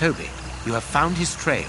Toby, you have found his trail.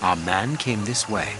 Our man came this way.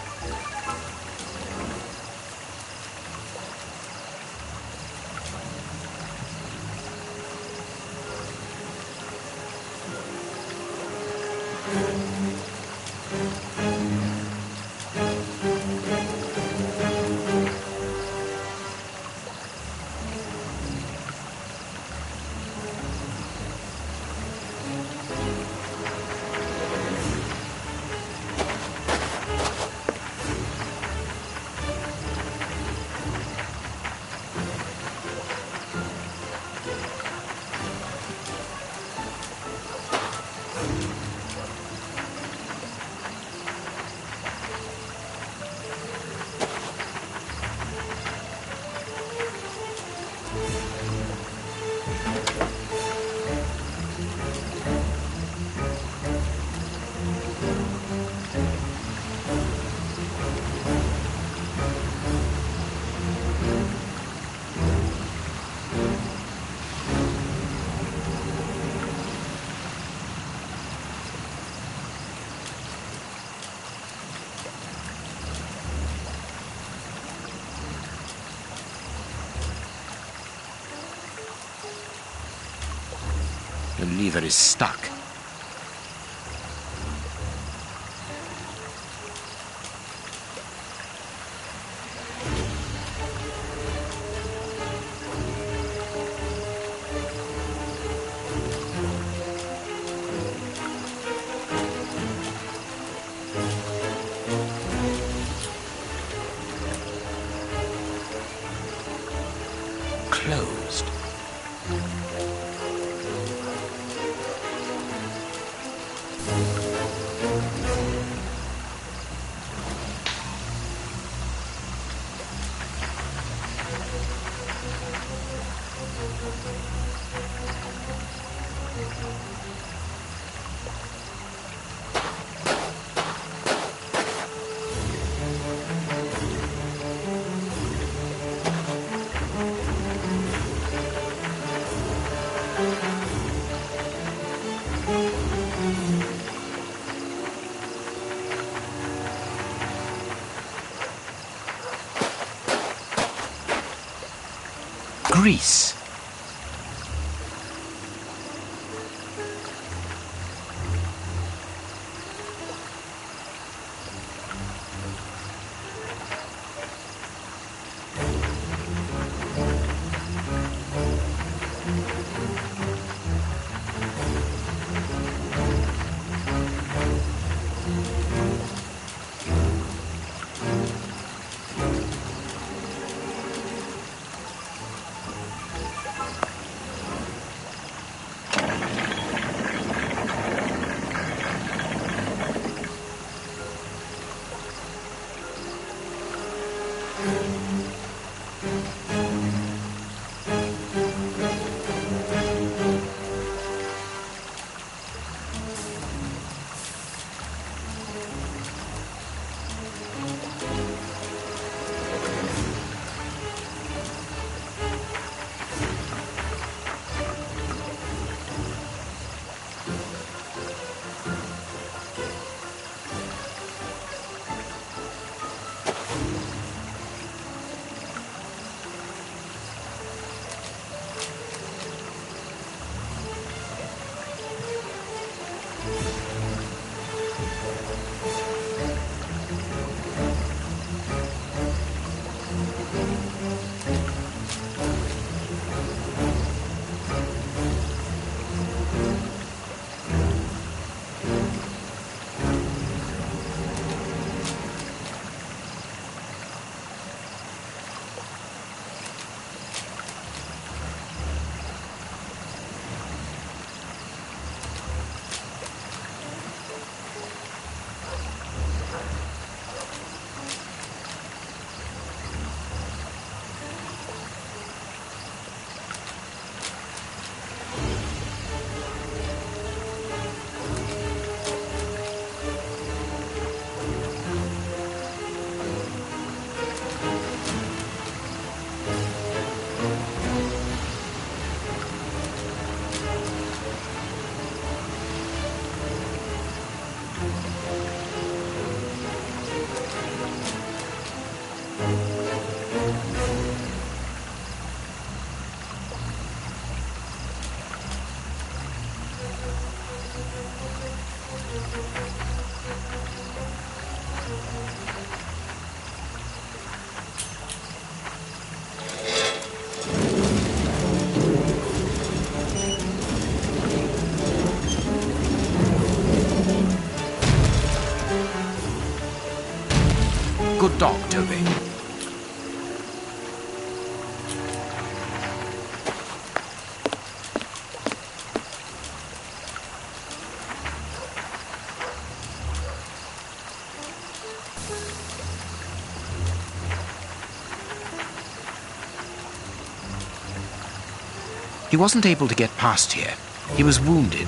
The lever is stuck. Closed. Grease. Good dog, Toby. He wasn't able to get past here. He was wounded.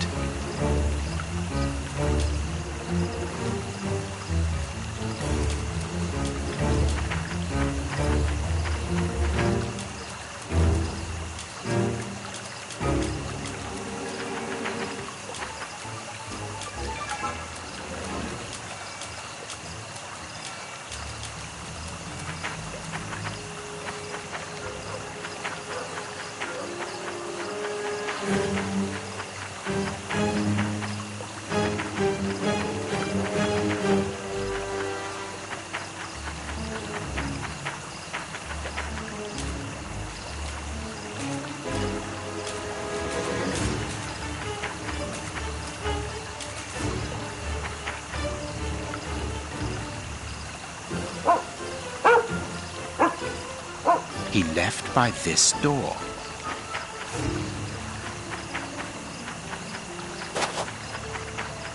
He left by this door.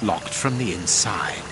Locked from the inside.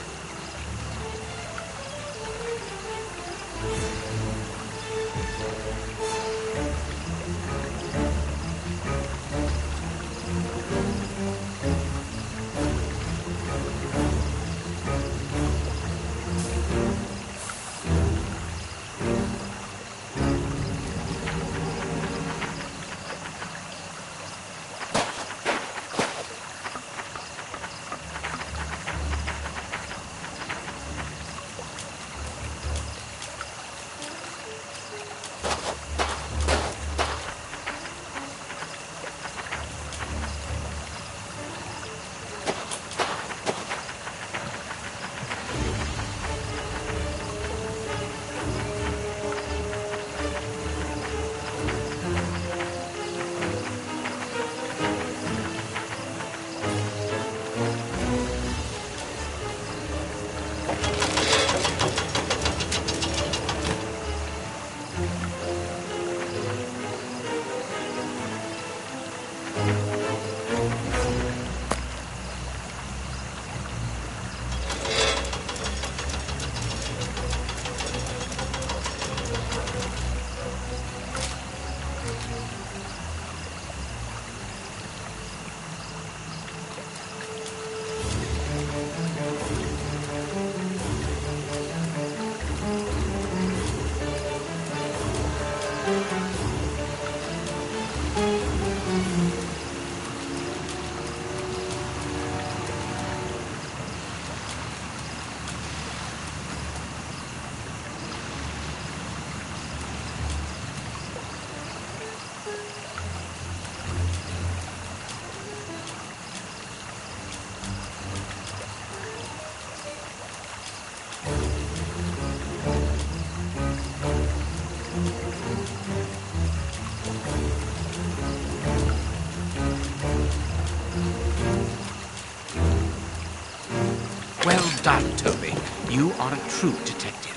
Well done, Toby. You are a true detective.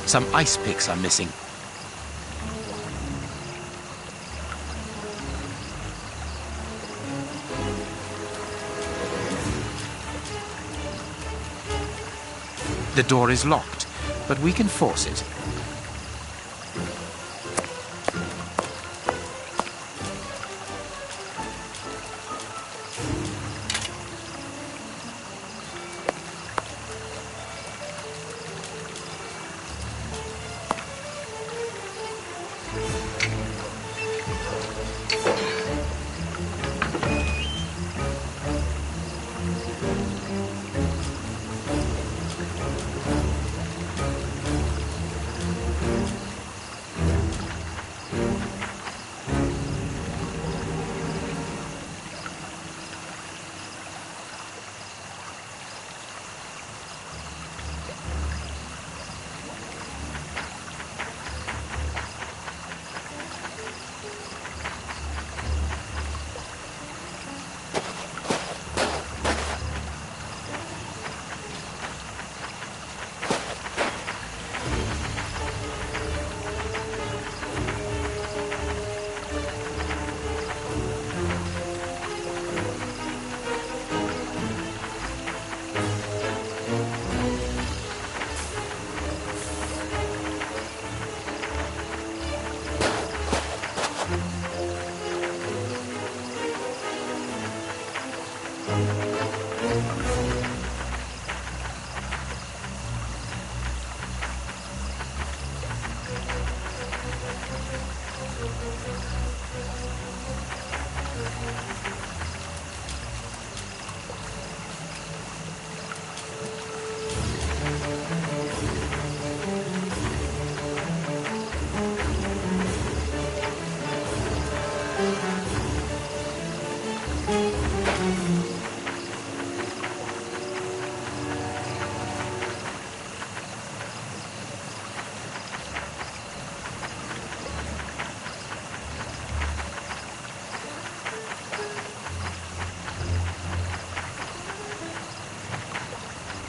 Some ice picks are missing. The door is locked, but we can force it.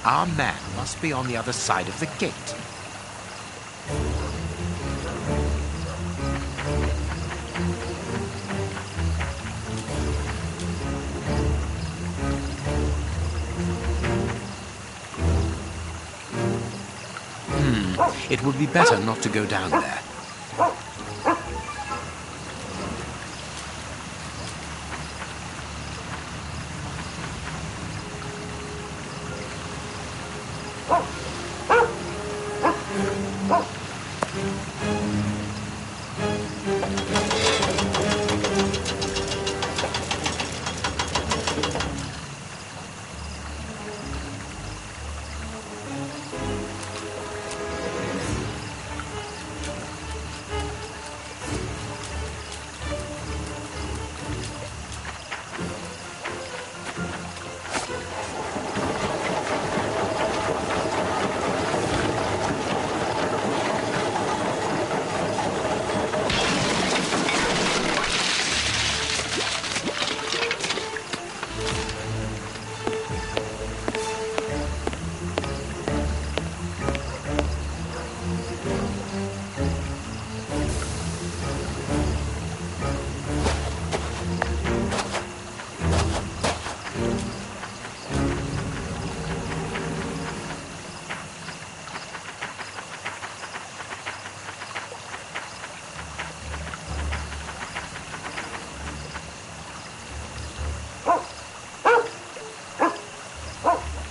Our man must be on the other side of the gate. It would be better not to go down there.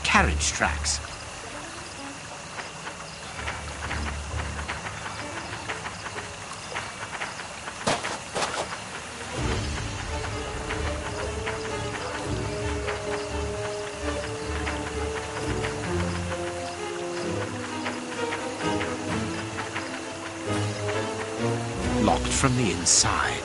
Carriage tracks. Locked from the inside.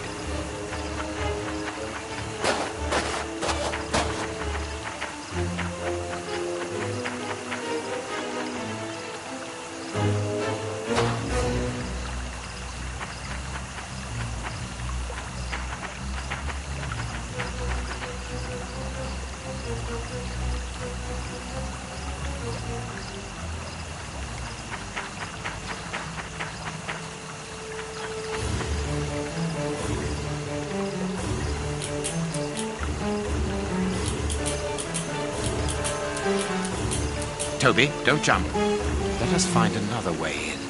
Toby, don't jump. Let us find another way in.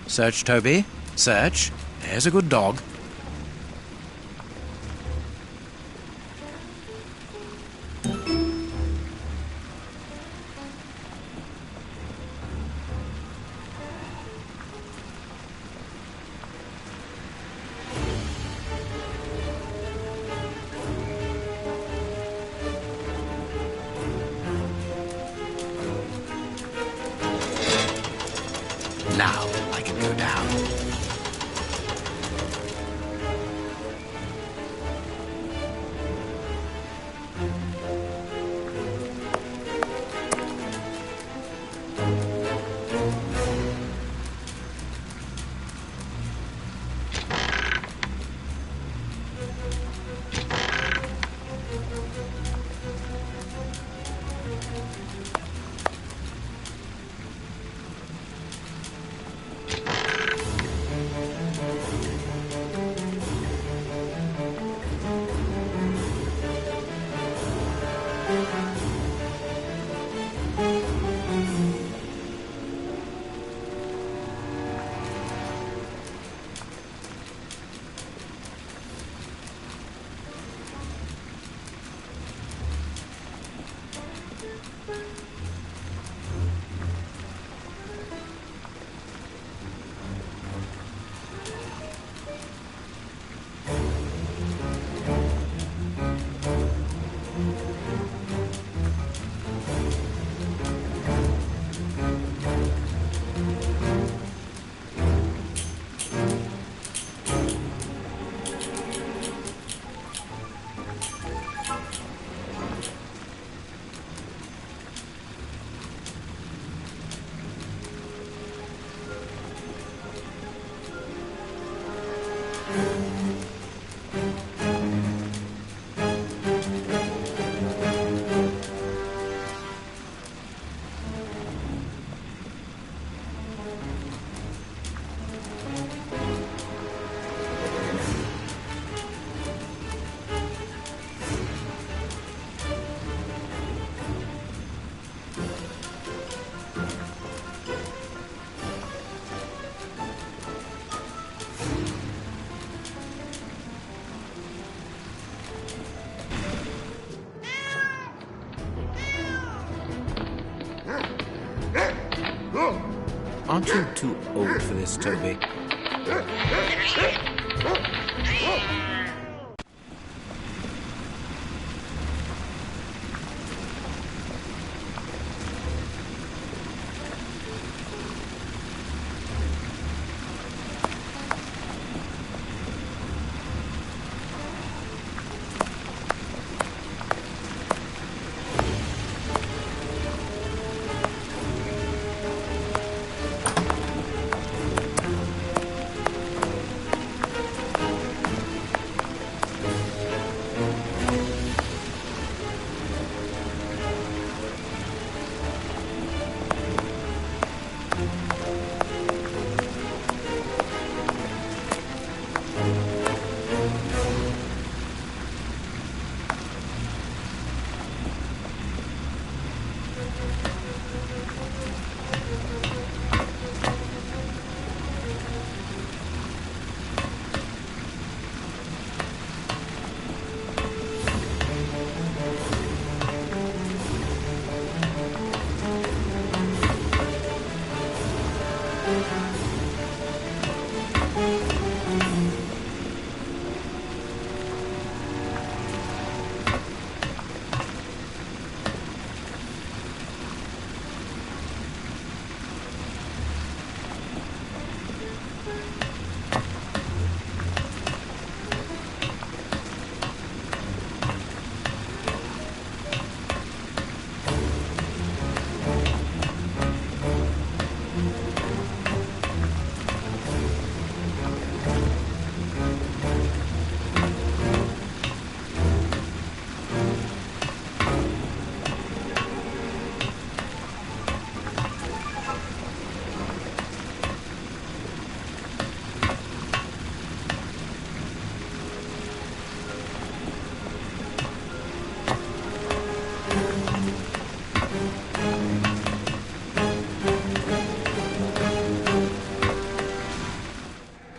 Search, Toby. Search. There's a good dog. Now I can go down. Aren't you too old for this, Toby?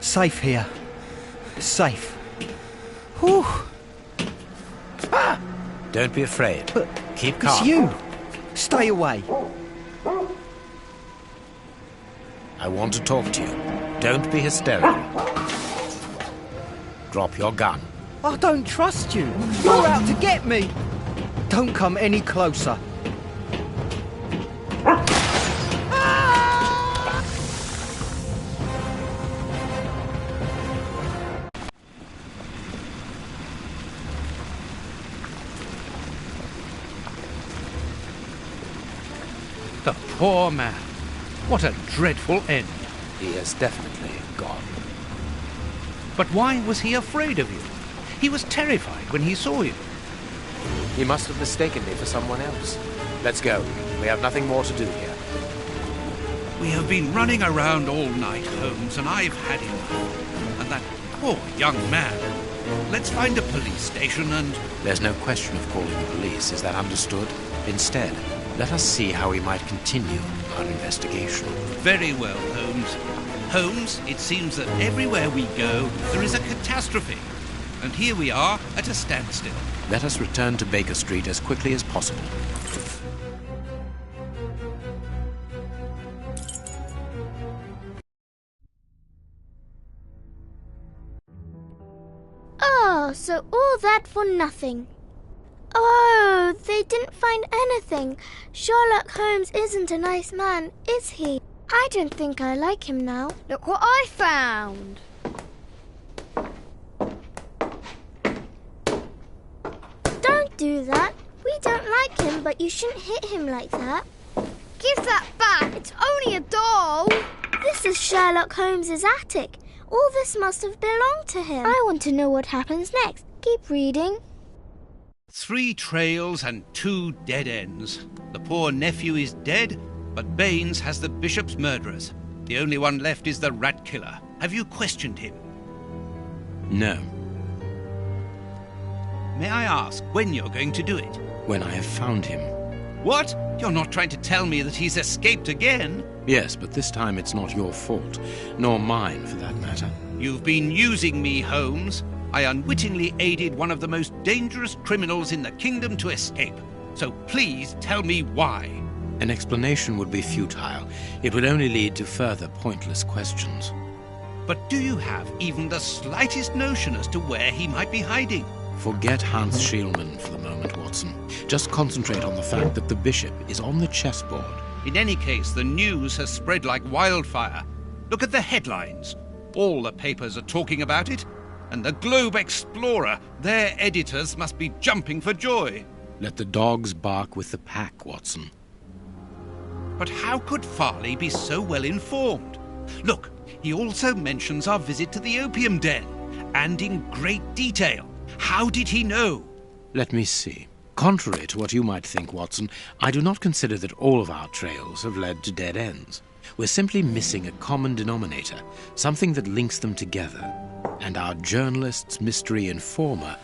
Safe here. Safe. Whew. Don't be afraid. But keep calm. it's you. Stay away. I want to talk to you. Don't be hysterical. Drop your gun. I don't trust you. You're out to get me. Don't come any closer. The poor man. What a dreadful end. He is definitely gone. But why was he afraid of you? He was terrified when he saw you. He must have mistaken me for someone else. Let's go. We have nothing more to do here. We have been running around all night, Holmes, and I've had enough. And that poor young man. Let's find a police station and... There's no question of calling the police, is that understood? Instead, let us see how we might continue our investigation. Very well, Holmes. Holmes, it seems that everywhere we go, there is a catastrophe. And here we are at a standstill. Let us return to Baker Street as quickly as possible. Oh, so all that for nothing. Oh, they didn't find anything. Sherlock Holmes isn't a nice man, is he? I don't think I like him now. Look what I found. Don't do that. We don't like him, but you shouldn't hit him like that. Give that back. It's only a doll. This is Sherlock Holmes's attic. All this must have belonged to him. I want to know what happens next. Keep reading. 3 trails and 2 dead ends. The poor nephew is dead, but Baines has the bishop's murderers. The only one left is the rat killer. Have you questioned him? No. May I ask when you're going to do it? When I have found him. What? You're not trying to tell me that he's escaped again? Yes, but this time it's not your fault, nor mine for that matter. You've been using me, Holmes. I unwittingly aided one of the most dangerous criminals in the kingdom to escape. So please tell me why. An explanation would be futile. It would only lead to further pointless questions. But do you have even the slightest notion as to where he might be hiding? Forget Hans Schielmann for the moment, Watson. Just concentrate on the fact that the bishop is on the chessboard. In any case, the news has spread like wildfire. Look at the headlines. All the papers are talking about it. And the Globe Explorer, their editors must be jumping for joy. Let the dogs bark with the pack, Watson. But how could Farley be so well informed? Look, he also mentions our visit to the opium den, and in great detail. How did he know? Let me see. Contrary to what you might think, Watson, I do not consider that all of our trails have led to dead ends. We're simply missing a common denominator, something that links them together. And our journalist's mystery informer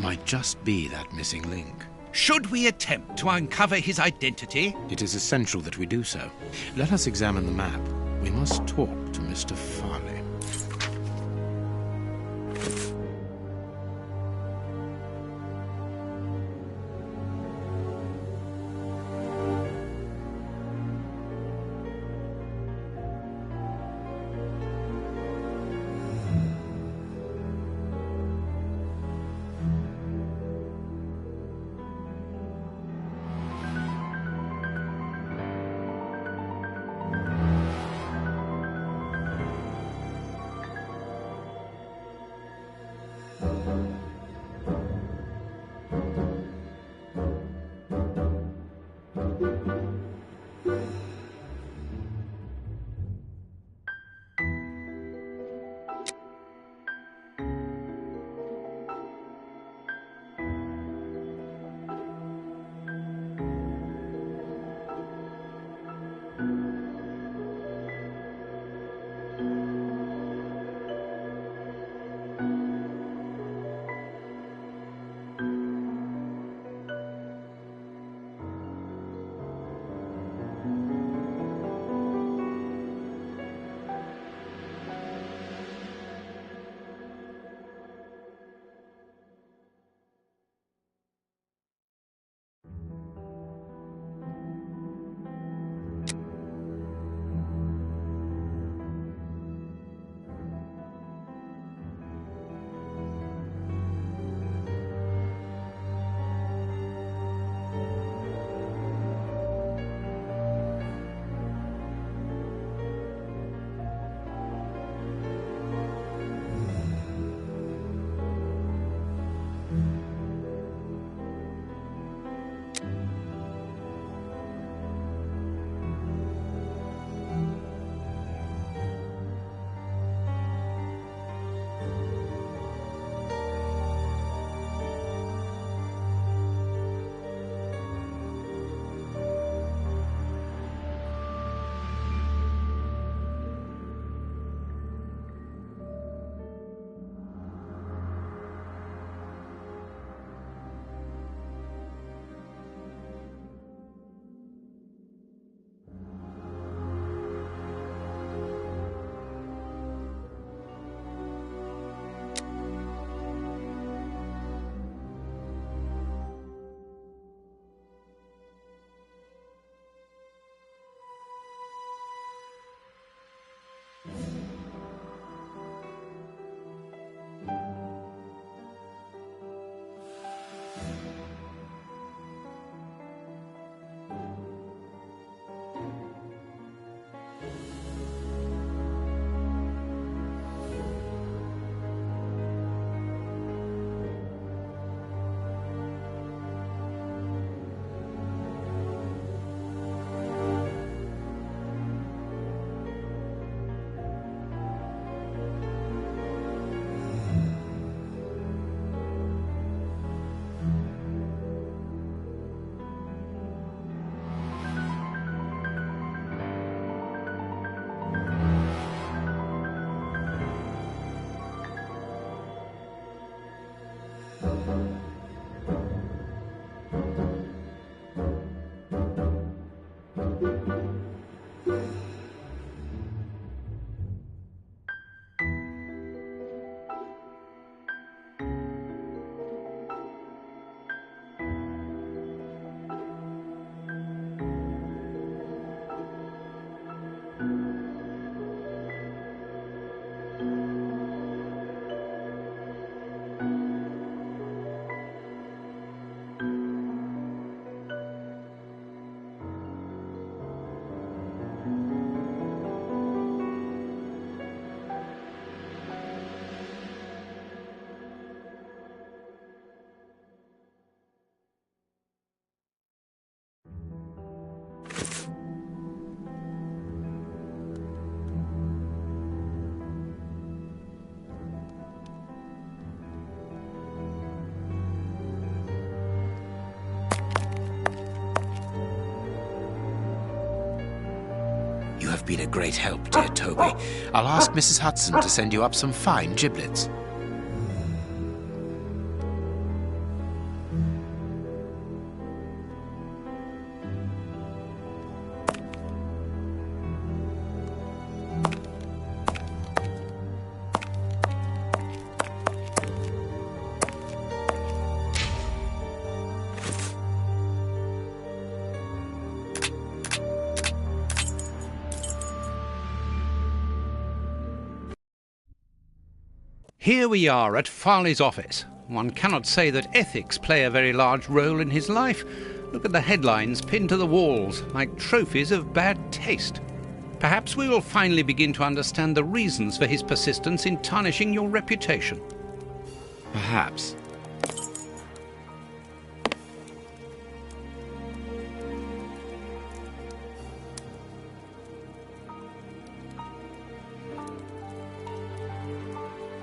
might just be that missing link. Should we attempt to uncover his identity? It is essential that we do so. Let us examine the map. We must talk to Mr. Farley. You have been a great help, dear Toby. I'll ask Mrs. Hudson to send you up some fine giblets. Here we are at Farley's office. One cannot say that ethics play a very large role in his life. Look at the headlines pinned to the walls, like trophies of bad taste. Perhaps we will finally begin to understand the reasons for his persistence in tarnishing your reputation. Perhaps.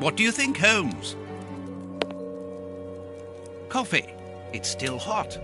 What do you think, Holmes? Coffee. It's still hot.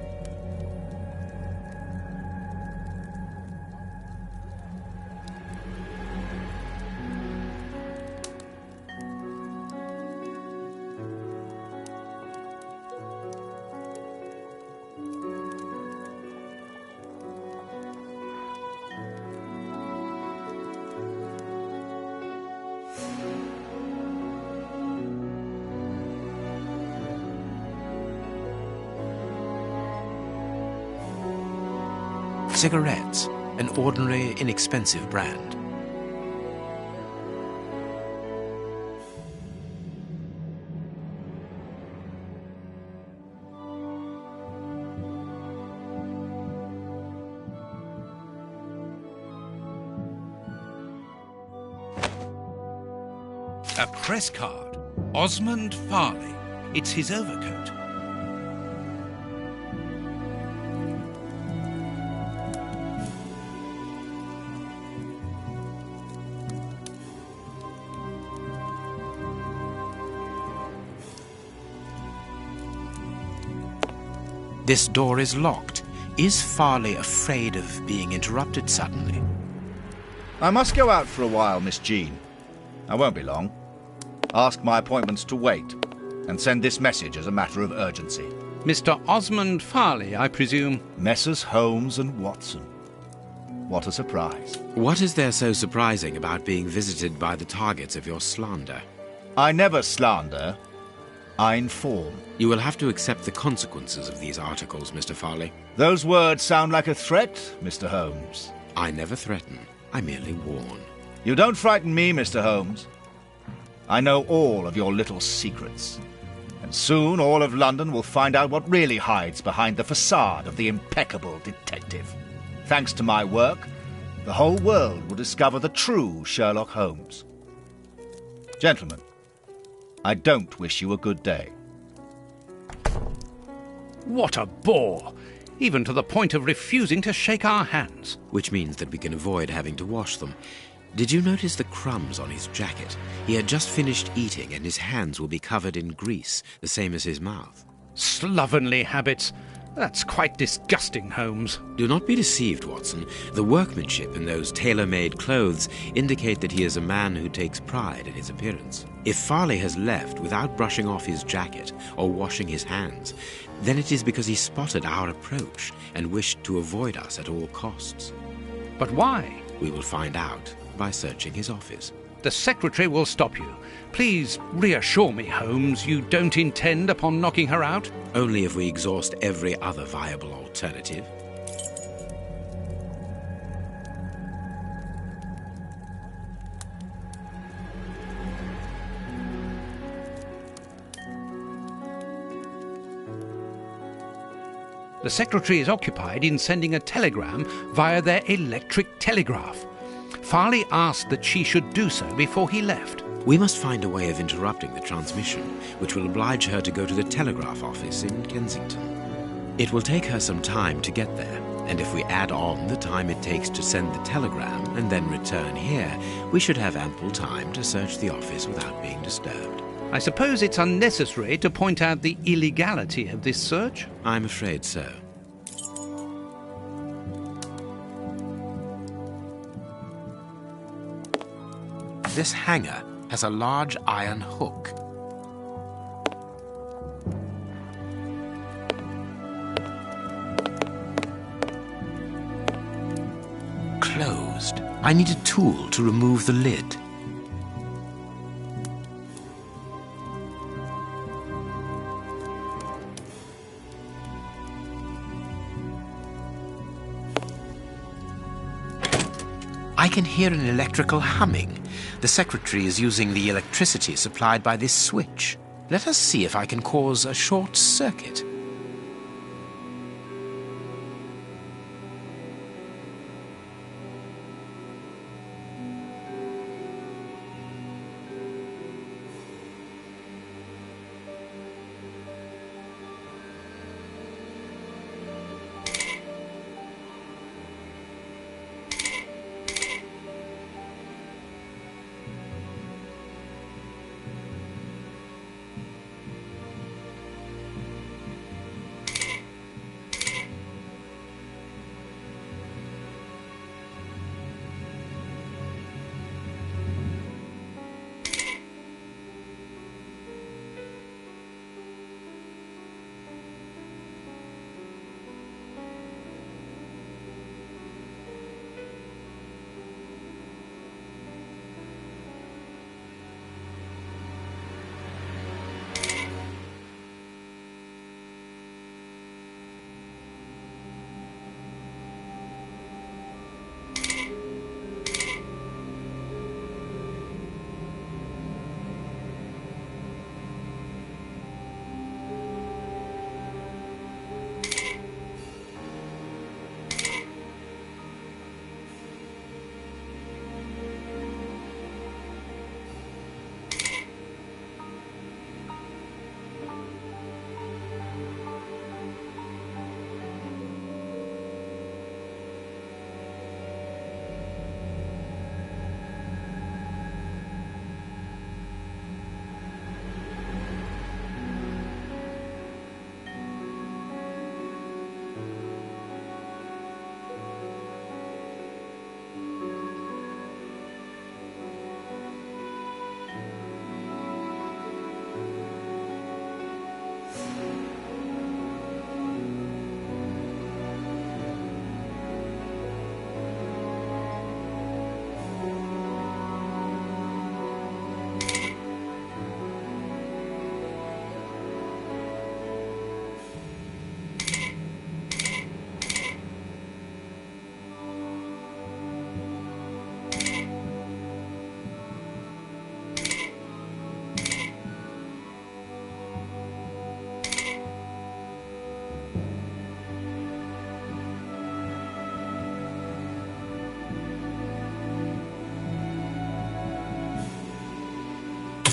Cigarettes, an ordinary, inexpensive brand. A press card. Osmond Farley. It's his overcoat. This door is locked. Is Farley afraid of being interrupted suddenly? I must go out for a while, Miss Jean. I won't be long. Ask my appointments to wait, and send this message as a matter of urgency. Mr. Osmond Farley, I presume. Messrs. Holmes and Watson. What a surprise. What is there so surprising about being visited by the targets of your slander? I never slander. I inform. You will have to accept the consequences of these articles, Mr. Farley. Those words sound like a threat, Mr. Holmes. I never threaten. I merely warn. You don't frighten me, Mr. Holmes. I know all of your little secrets. And soon all of London will find out what really hides behind the facade of the impeccable detective. Thanks to my work, the whole world will discover the true Sherlock Holmes. Gentlemen, I don't wish you a good day. What a bore! Even to the point of refusing to shake our hands. Which means that we can avoid having to wash them. Did you notice the crumbs on his jacket? He had just finished eating and his hands will be covered in grease, the same as his mouth. Slovenly habits. That's quite disgusting, Holmes. Do not be deceived, Watson. The workmanship in those tailor-made clothes indicate that he is a man who takes pride in his appearance. If Farley has left without brushing off his jacket or washing his hands, then it is because he spotted our approach and wished to avoid us at all costs. But why? We will find out by searching his office. The secretary will stop you. Please reassure me, Holmes, you don't intend upon knocking her out? Only if we exhaust every other viable alternative. The secretary is occupied in sending a telegram via their electric telegraph. Farley asked that she should do so before he left. We must find a way of interrupting the transmission, which will oblige her to go to the telegraph office in Kensington. It will take her some time to get there, and if we add on the time it takes to send the telegram and then return here, we should have ample time to search the office without being disturbed. I suppose it's unnecessary to point out the illegality of this search? I'm afraid so. This hanger has a large iron hook. Closed. I need a tool to remove the lid. I can hear an electrical humming. The secretary is using the electricity supplied by this switch. Let us see if I can cause a short circuit.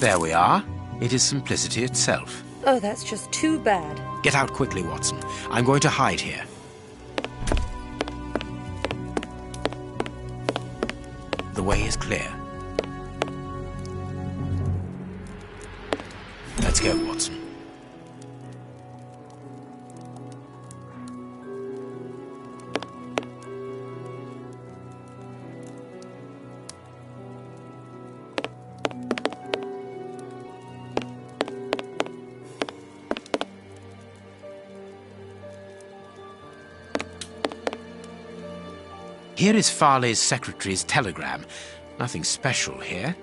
There we are. It is simplicity itself. Oh, that's just too bad. Get out quickly, Watson. I'm going to hide here. The way is clear. Let's go, Watson. Here is Farley's secretary's telegram. Nothing special here.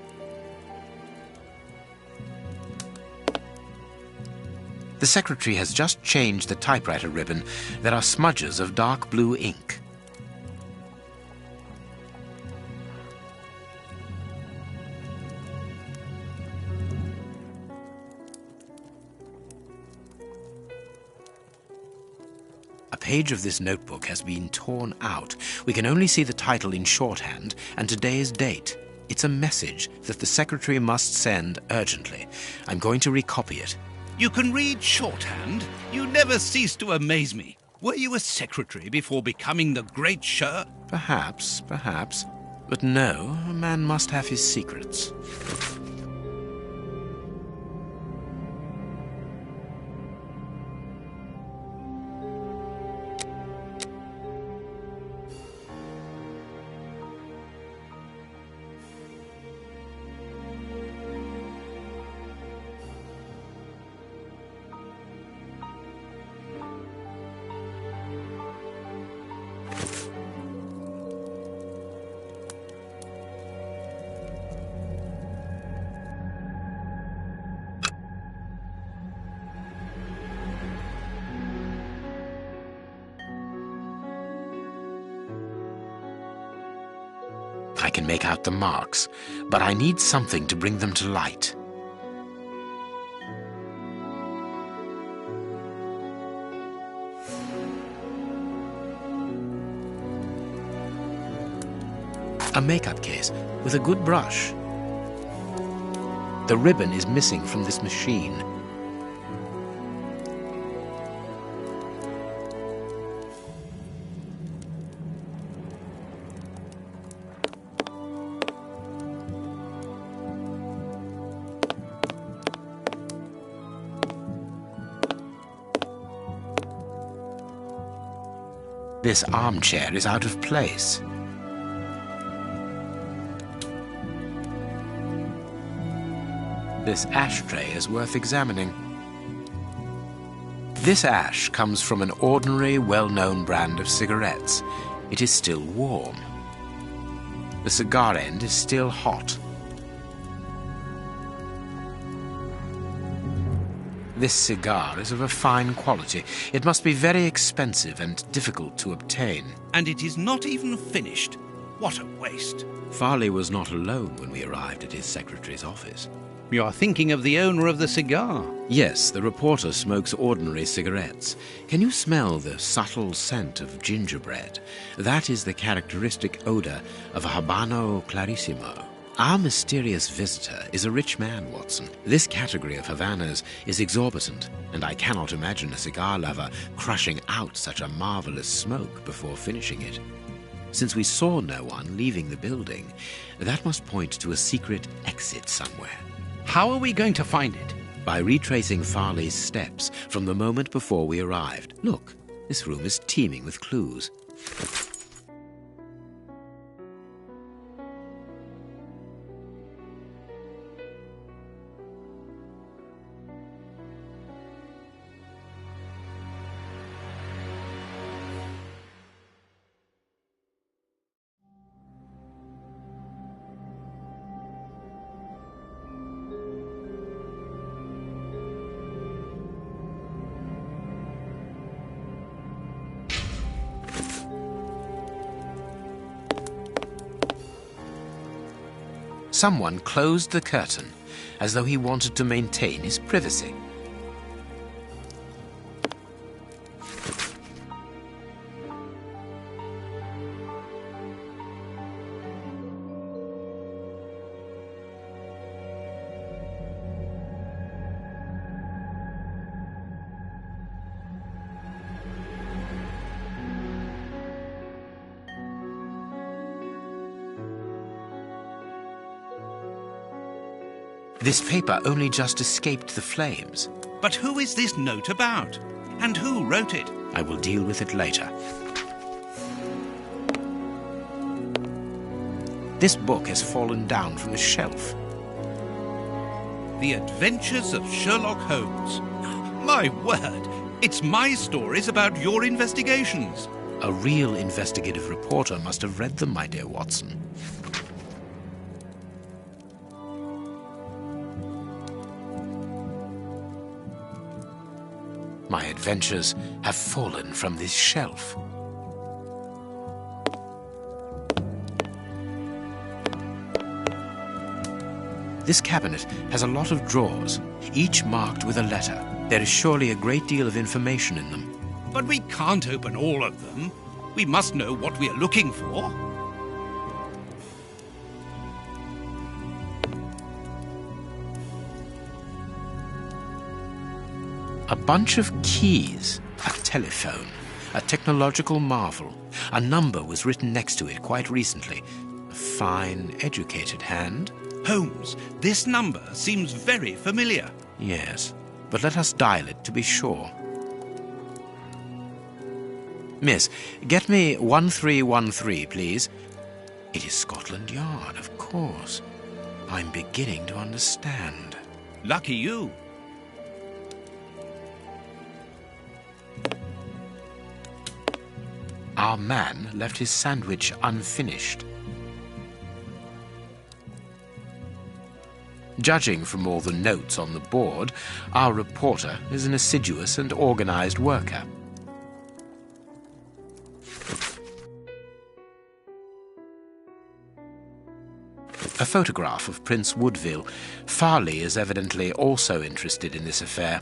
The secretary has just changed the typewriter ribbon. There are smudges of dark blue ink. A page of this notebook has been torn out. We can only see the title in shorthand and today's date. It's a message that the secretary must send urgently. I'm going to recopy it. You can read shorthand? You never cease to amaze me. Were you a secretary before becoming the great Sher? Perhaps. But no, a man must have his secrets. I can make out the marks, but I need something to bring them to light. A makeup case with a good brush. The ribbon is missing from this machine. This armchair is out of place. This ashtray is worth examining. This ash comes from an ordinary, well-known brand of cigarettes. It is still warm. The cigar end is still hot. This cigar is of a fine quality. It must be very expensive and difficult to obtain. And it is not even finished. What a waste. Farley was not alone when we arrived at his secretary's office. You are thinking of the owner of the cigar. Yes, the reporter smokes ordinary cigarettes. Can you smell the subtle scent of gingerbread? That is the characteristic odor of a Habano Clarissimo. Our mysterious visitor is a rich man, Watson. This category of Havanas is exorbitant, and I cannot imagine a cigar lover crushing out such a marvelous smoke before finishing it. Since we saw no one leaving the building, that must point to a secret exit somewhere. How are we going to find it? By retracing Farley's steps from the moment before we arrived. Look, this room is teeming with clues. Someone closed the curtain, as though he wanted to maintain his privacy. This paper only just escaped the flames. But who is this note about? And who wrote it? I will deal with it later. This book has fallen down from the shelf. The Adventures of Sherlock Holmes. My word, it's my stories about your investigations. A real investigative reporter must have read them, my dear Watson. My adventures have fallen from this shelf. This cabinet has a lot of drawers, each marked with a letter. There is surely a great deal of information in them. But we can't open all of them. We must know what we are looking for. A bunch of keys, a telephone, a technological marvel. A number was written next to it quite recently. A fine, educated hand. Holmes, this number seems very familiar. Yes, but let us dial it to be sure. Miss, get me 1313, please. It is Scotland Yard, of course. I'm beginning to understand. Lucky you. Our man left his sandwich unfinished. Judging from all the notes on the board, our reporter is an assiduous and organized worker. A photograph of Prince Woodville. Farley is evidently also interested in this affair.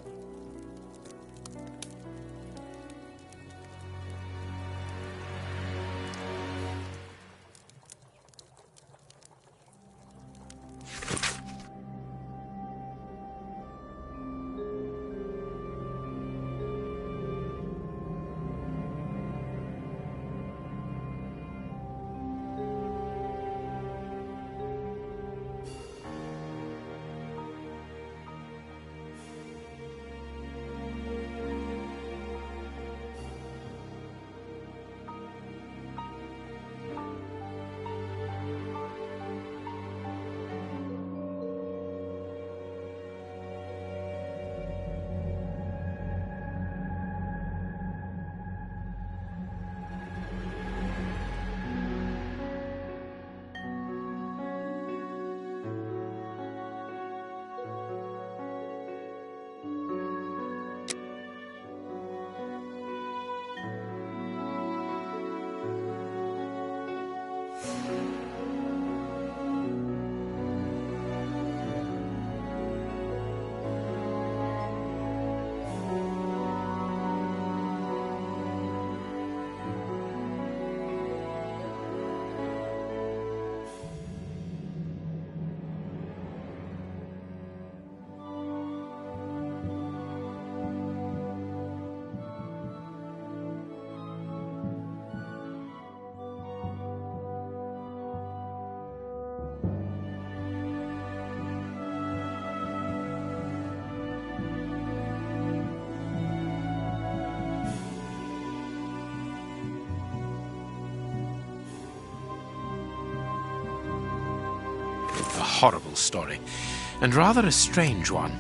A horrible story, and rather a strange one.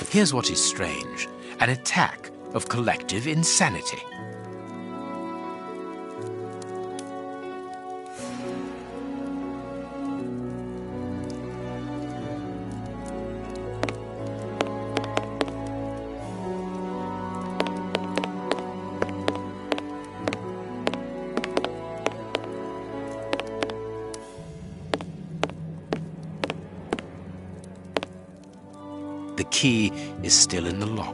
Here's what is strange: an attack of collective insanity. The key is still in the lock.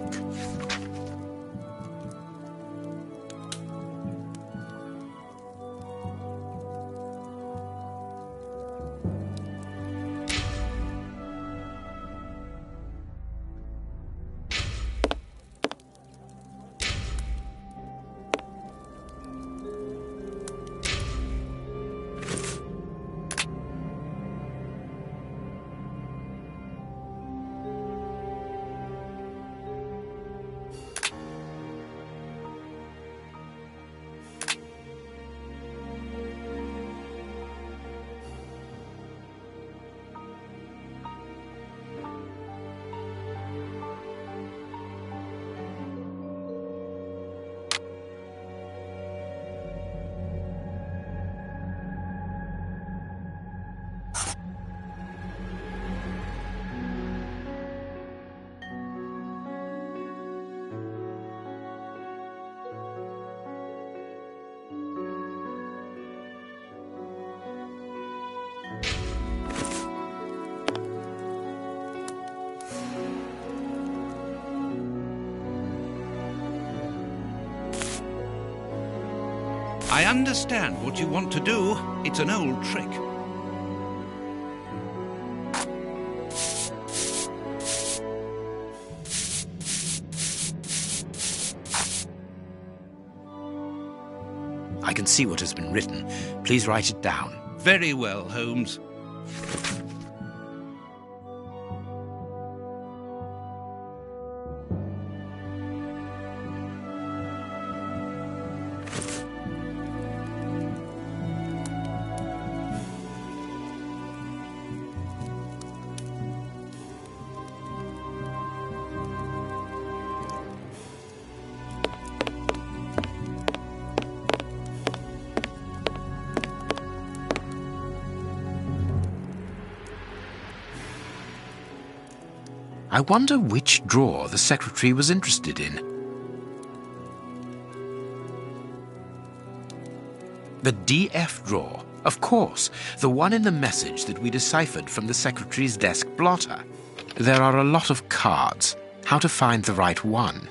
I understand what you want to do. It's an old trick. I can see what has been written. Please write it down. Very well, Holmes. I wonder which drawer the secretary was interested in. The DF drawer, of course, the one in the message that we deciphered from the secretary's desk blotter. There are a lot of cards. How to find the right one?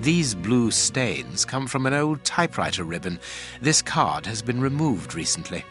These blue stains come from an old typewriter ribbon. This card has been removed recently.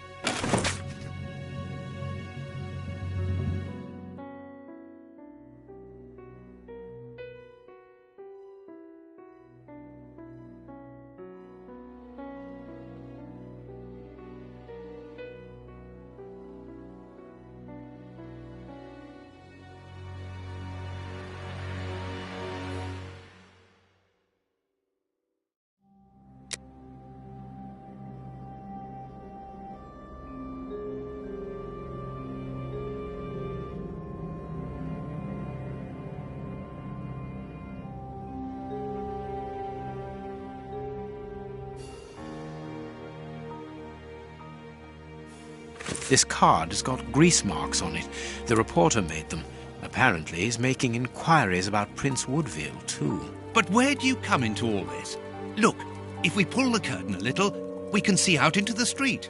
This card has got grease marks on it. The reporter made them. Apparently he's making inquiries about Prince Woodville, too. But where do you come into all this? Look, if we pull the curtain a little, we can see out into the street.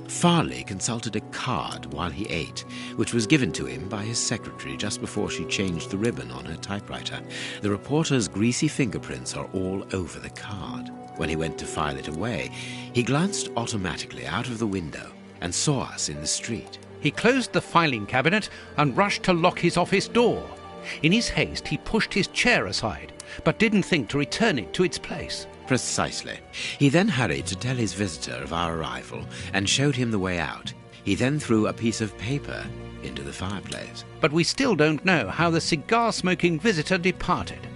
Farley consulted a card while he ate, which was given to him by his secretary just before she changed the ribbon on her typewriter. The reporter's greasy fingerprints are all over the card. When he went to file it away, he glanced automatically out of the window and saw us in the street. He closed the filing cabinet and rushed to lock his office door. In his haste, he pushed his chair aside, but didn't think to return it to its place. Precisely. He then hurried to tell his visitor of our arrival and showed him the way out. He then threw a piece of paper into the fireplace. But we still don't know how the cigar-smoking visitor departed.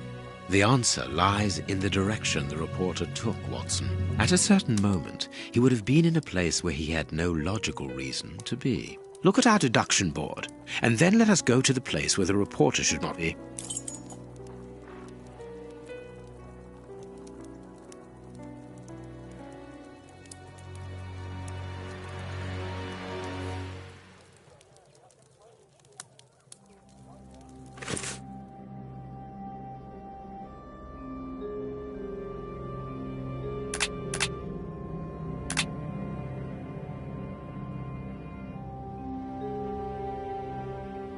The answer lies in the direction the reporter took, Watson. At a certain moment, he would have been in a place where he had no logical reason to be. Look at our deduction board, and then let us go to the place where the reporter should not be.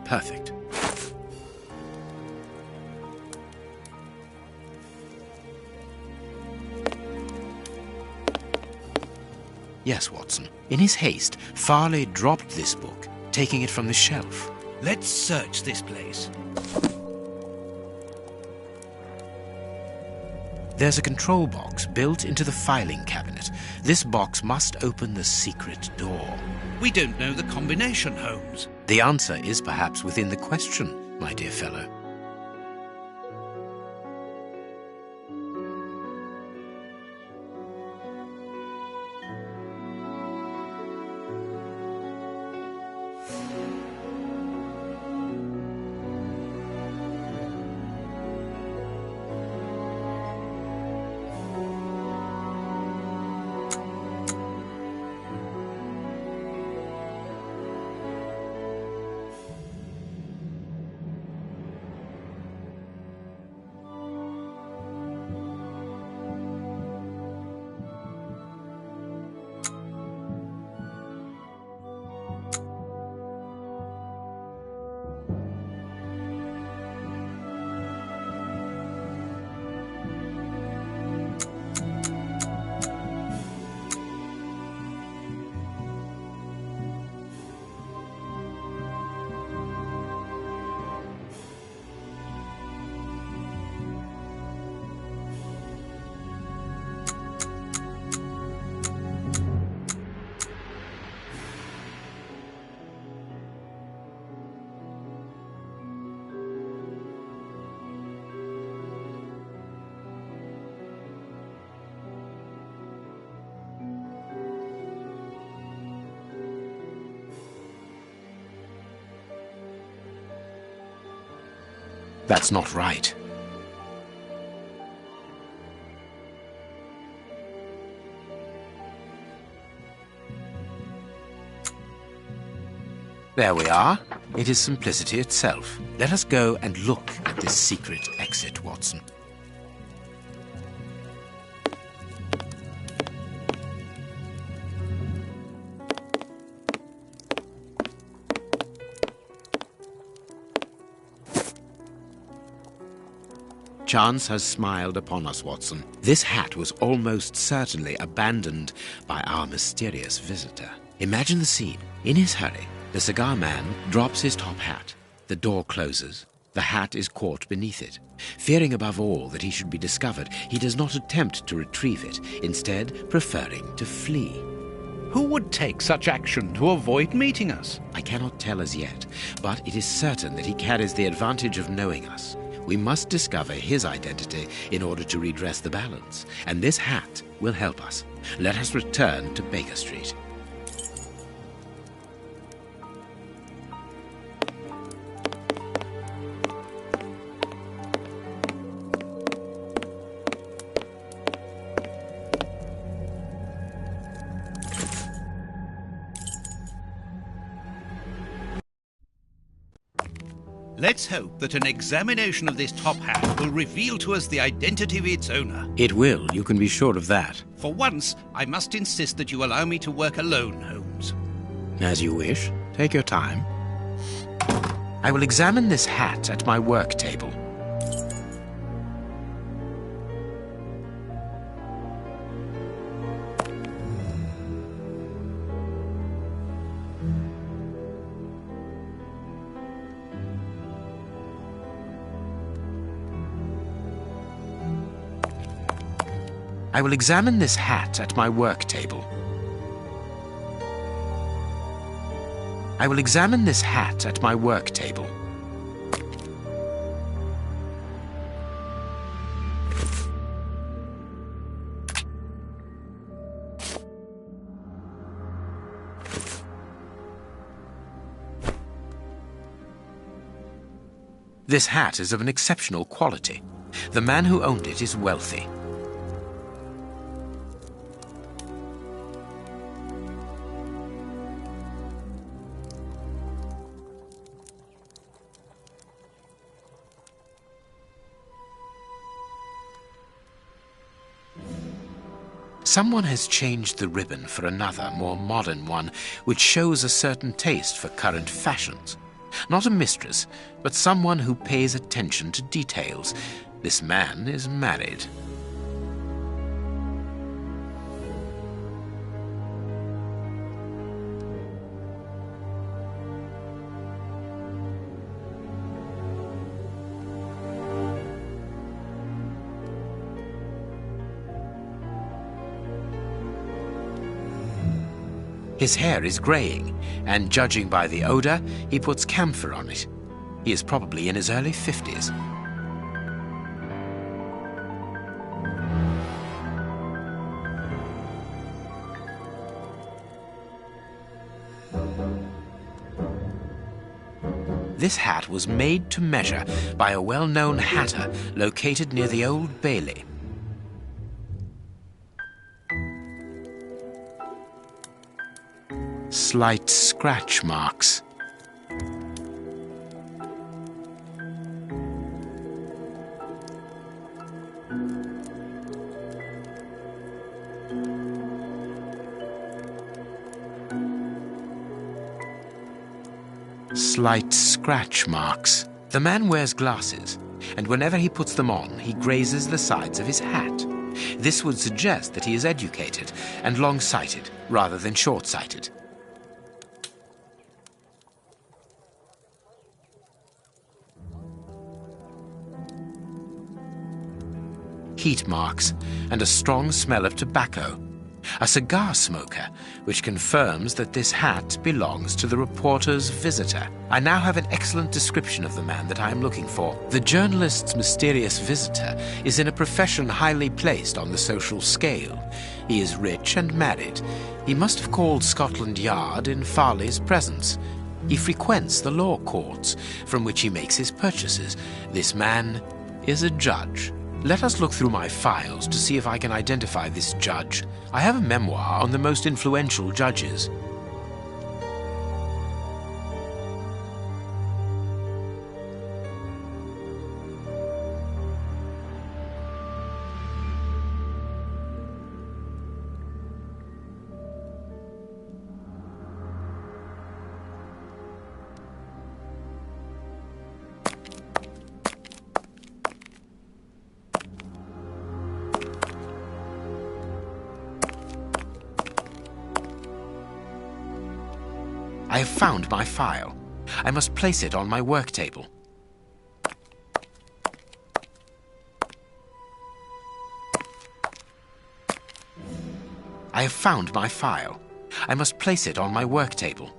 Perfect. Yes, Watson. In his haste, Farley dropped this book, taking it from the shelf. Let's search this place. There's a control box built into the filing cabinet. This box must open the secret door. We don't know the combination, Holmes. The answer is perhaps within the question, my dear fellow. That's not right. There we are. It is simplicity itself. Let us go and look at this secret exit, Watson. Chance has smiled upon us, Watson. This hat was almost certainly abandoned by our mysterious visitor. Imagine the scene. In his hurry, the cigar man drops his top hat. The door closes. The hat is caught beneath it. Fearing above all that he should be discovered, he does not attempt to retrieve it, instead preferring to flee. Who would take such action to avoid meeting us? I cannot tell as yet, but it is certain that he carries the advantage of knowing us. We must discover his identity in order to redress the balance, and this hat will help us. Let us return to Baker Street. Let's hope that an examination of this top hat will reveal to us the identity of its owner. It will, you can be sure of that. For once, I must insist that you allow me to work alone, Holmes. As you wish. Take your time. I will examine this hat at my work table. I will examine this hat at my work table. I will examine this hat at my work table. This hat is of an exceptional quality. The man who owned it is wealthy. Someone has changed the ribbon for another, more modern one, which shows a certain taste for current fashions. Not a mistress, but someone who pays attention to details. This man is married. His hair is graying, and judging by the odor, he puts camphor on it. He is probably in his early 50s. This hat was made to measure by a well-known hatter located near the Old Bailey. Slight scratch marks. Slight scratch marks. The man wears glasses, and whenever he puts them on, he grazes the sides of his hat. This would suggest that he is educated and long-sighted rather than short-sighted. Heat marks and a strong smell of tobacco. A cigar smoker, which confirms that this hat belongs to the reporter's visitor. I now have an excellent description of the man that I am looking for. The journalist's mysterious visitor is in a profession highly placed on the social scale. He is rich and married. He must have called Scotland Yard in Farley's presence. He frequents the law courts, from which he makes his purchases. This man is a judge. Let us look through my files to see if I can identify this judge. I have a memoir on the most influential judges. I have found my file. I must place it on my work table. I have found my file. I must place it on my work table.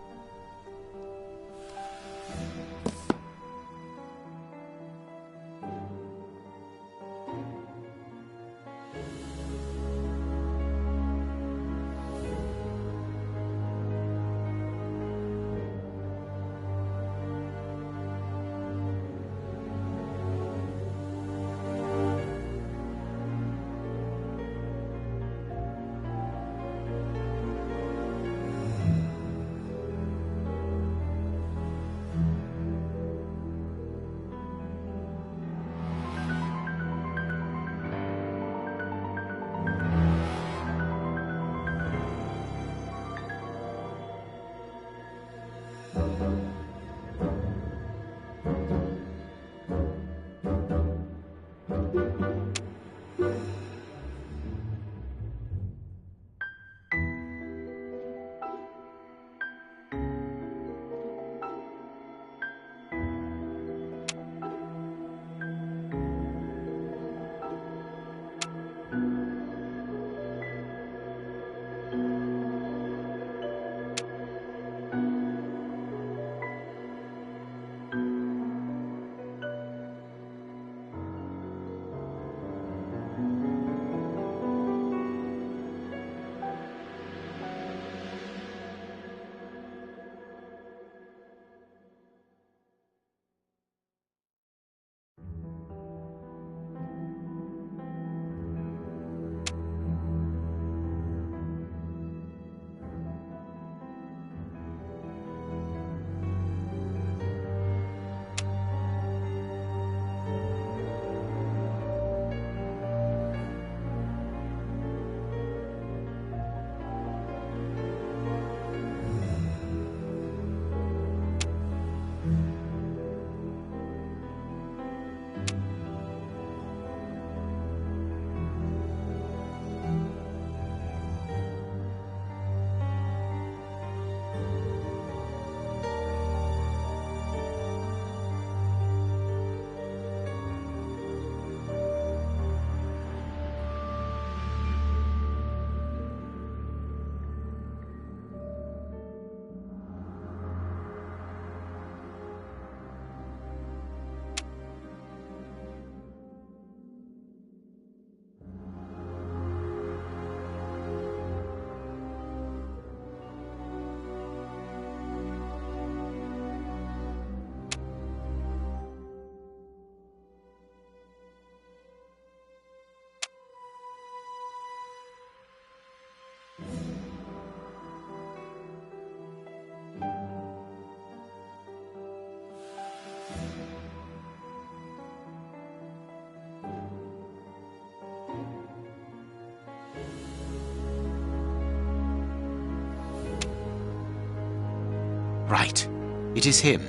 Right. It is him,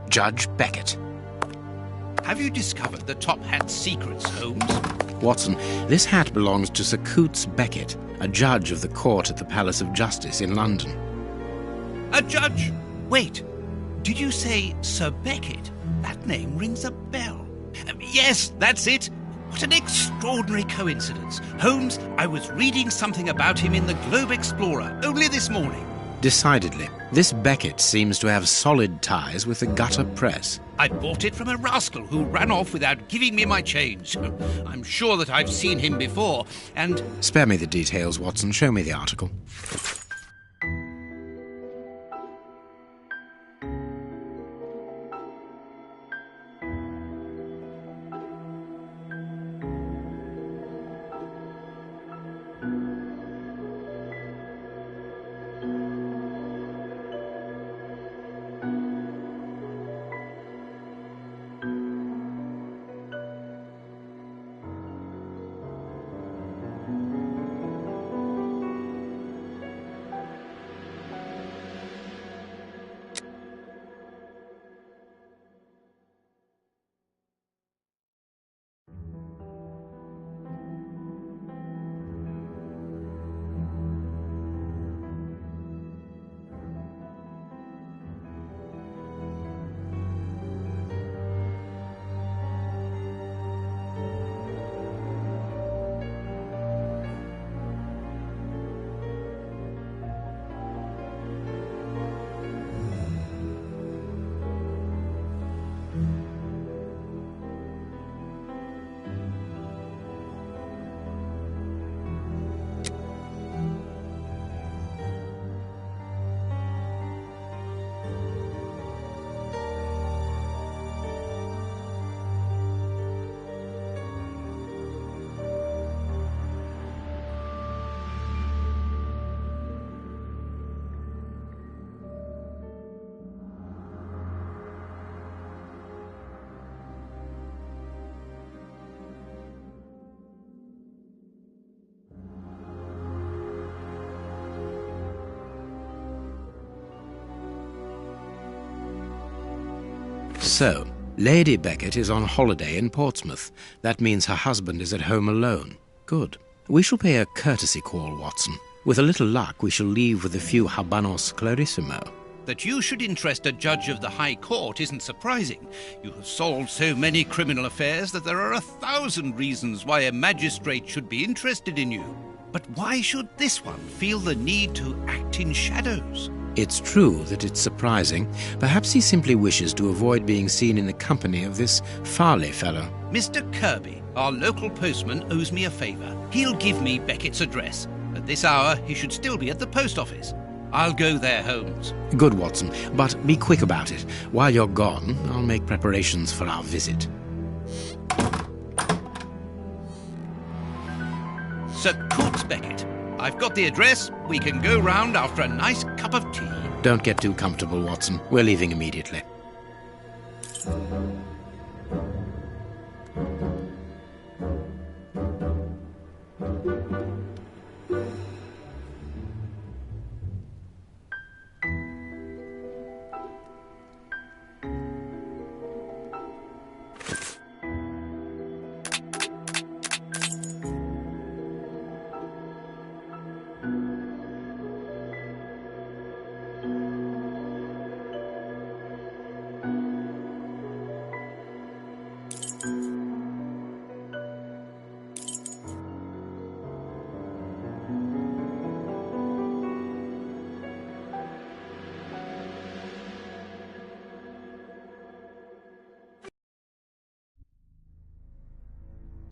Judge Beckett. Have you discovered the top hat's secrets, Holmes? Watson, this hat belongs to Sir Coutts Beckett, a judge of the court at the Palace of Justice in London. A judge? Wait, did you say Sir Beckett? That name rings a bell. Yes, that's it. What an extraordinary coincidence. Holmes, I was reading something about him in the Globe Explorer only this morning. Decidedly, this Beckett seems to have solid ties with the gutter press. I bought it from a rascal who ran off without giving me my change. I'm sure that I've seen him before, and... Spare me the details, Watson. Show me the article. So, Lady Beckett is on holiday in Portsmouth. That means her husband is at home alone. Good. We shall pay a courtesy call, Watson. With a little luck, we shall leave with a few habanos clarissimo. That you should interest a judge of the High Court isn't surprising. You have solved so many criminal affairs that there are 1,000 reasons why a magistrate should be interested in you. But why should this one feel the need to act in shadows? It's true that it's surprising. Perhaps he simply wishes to avoid being seen in the company of this Farley fellow. Mr. Kirby, our local postman, owes me a favour. He'll give me Beckett's address. At this hour, he should still be at the post office. I'll go there, Holmes. Good, Watson, but be quick about it. While you're gone, I'll make preparations for our visit. Sir Coutts Beckett. I've got the address. We can go round after a nice cup of tea. Don't get too comfortable, Watson. We're leaving immediately.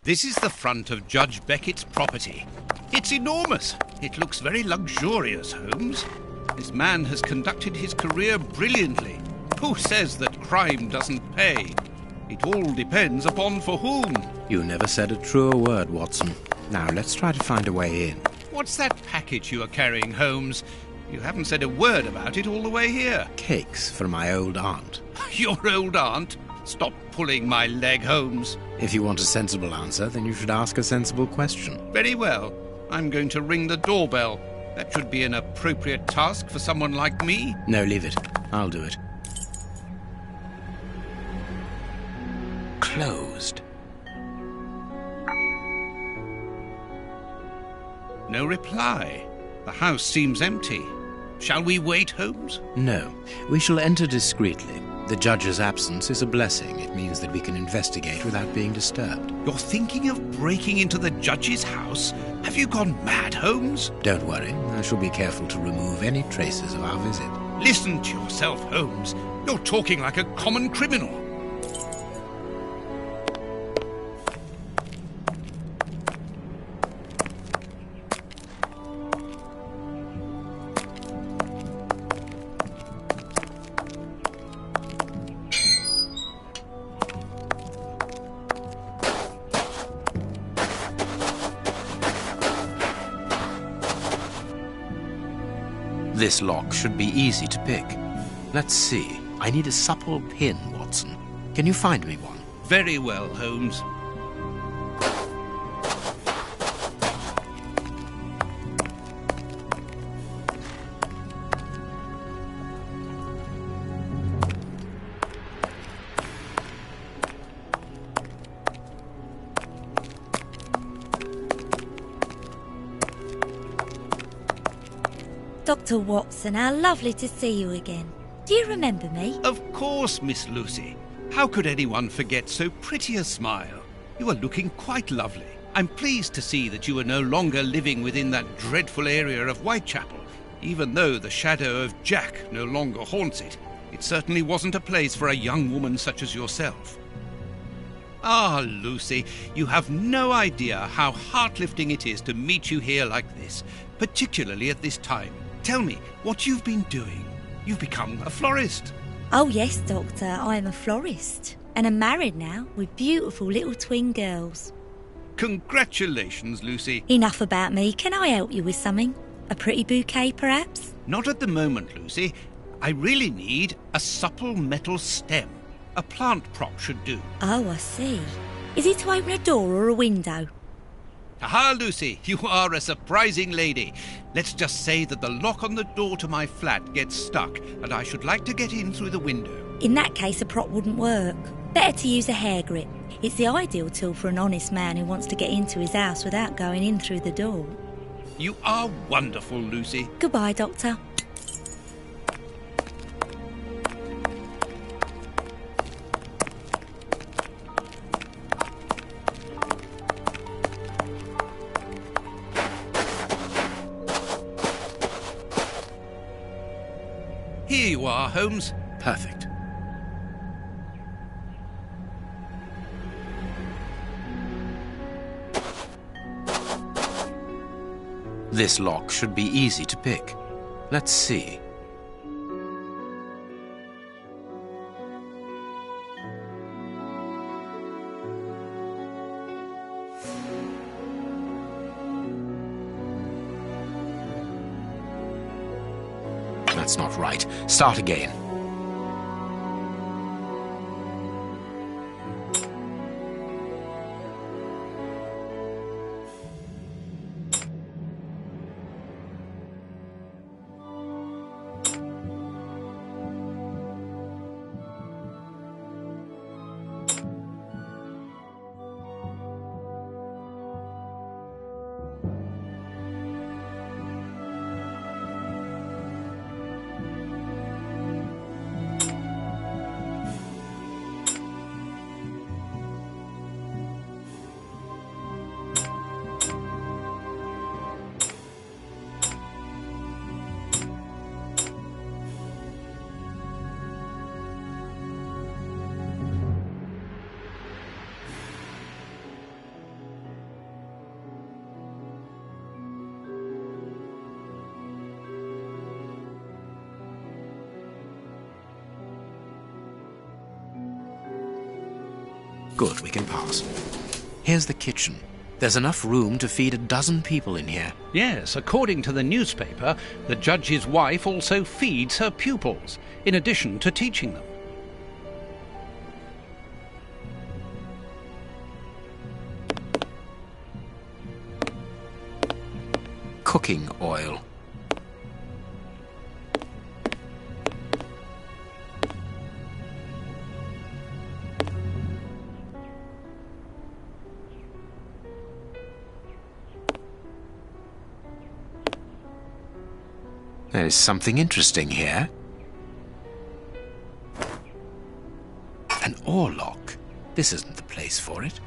This is the front of Judge Beckett's property. It's enormous. It looks very luxurious, Holmes. This man has conducted his career brilliantly. Who says that crime doesn't pay? It all depends upon for whom. You never said a truer word, Watson. Now, let's try to find a way in. What's that package you are carrying, Holmes? You haven't said a word about it all the way here. Cakes for my old aunt. Your old aunt? Stop pulling my leg, Holmes. If you want a sensible answer, then you should ask a sensible question. Very well. I'm going to ring the doorbell. That should be an appropriate task for someone like me. No, leave it. I'll do it. Closed. No reply. The house seems empty. Shall we wait, Holmes? No, we shall enter discreetly. The judge's absence is a blessing. It means that we can investigate without being disturbed. You're thinking of breaking into the judge's house? Have you gone mad, Holmes? Don't worry, I shall be careful to remove any traces of our visit. Listen to yourself, Holmes. You're talking like a common criminal. This lock should be easy to pick. Let's see. I need a supple pin, Watson. Can you find me one? Very well, Holmes. Dr. Watson, how lovely to see you again. Do you remember me? Of course, Miss Lucy. How could anyone forget so pretty a smile? You are looking quite lovely. I'm pleased to see that you are no longer living within that dreadful area of Whitechapel, even though the shadow of Jack no longer haunts it. It certainly wasn't a place for a young woman such as yourself. Ah, Lucy, you have no idea how heart-lifting it is to meet you here like this, particularly at this time. Tell me what you've been doing. You've become a florist. Oh yes, Doctor, I am a florist. And I'm married now with beautiful little twin girls. Congratulations, Lucy. Enough about me. Can I help you with something? A pretty bouquet, perhaps? Not at the moment, Lucy. I really need a supple metal stem. A plant prop should do. Oh, I see. Is it to open a door or a window? Aha, Lucy, you are a surprising lady. Let's just say that the lock on the door to my flat gets stuck, and I should like to get in through the window. In that case, a prop wouldn't work. Better to use a hair grip. It's the ideal tool for an honest man who wants to get into his house without going in through the door. You are wonderful, Lucy. Goodbye, Doctor. Here you are, Holmes. Perfect. This lock should be easy to pick. Let's see. That's not right. Start again. Good, we can pass. Here's the kitchen. There's enough room to feed a dozen people in here. Yes, according to the newspaper, the judge's wife also feeds her pupils, in addition to teaching them. Cooking oil. There is something interesting here. An oar lock. This isn't the place for it.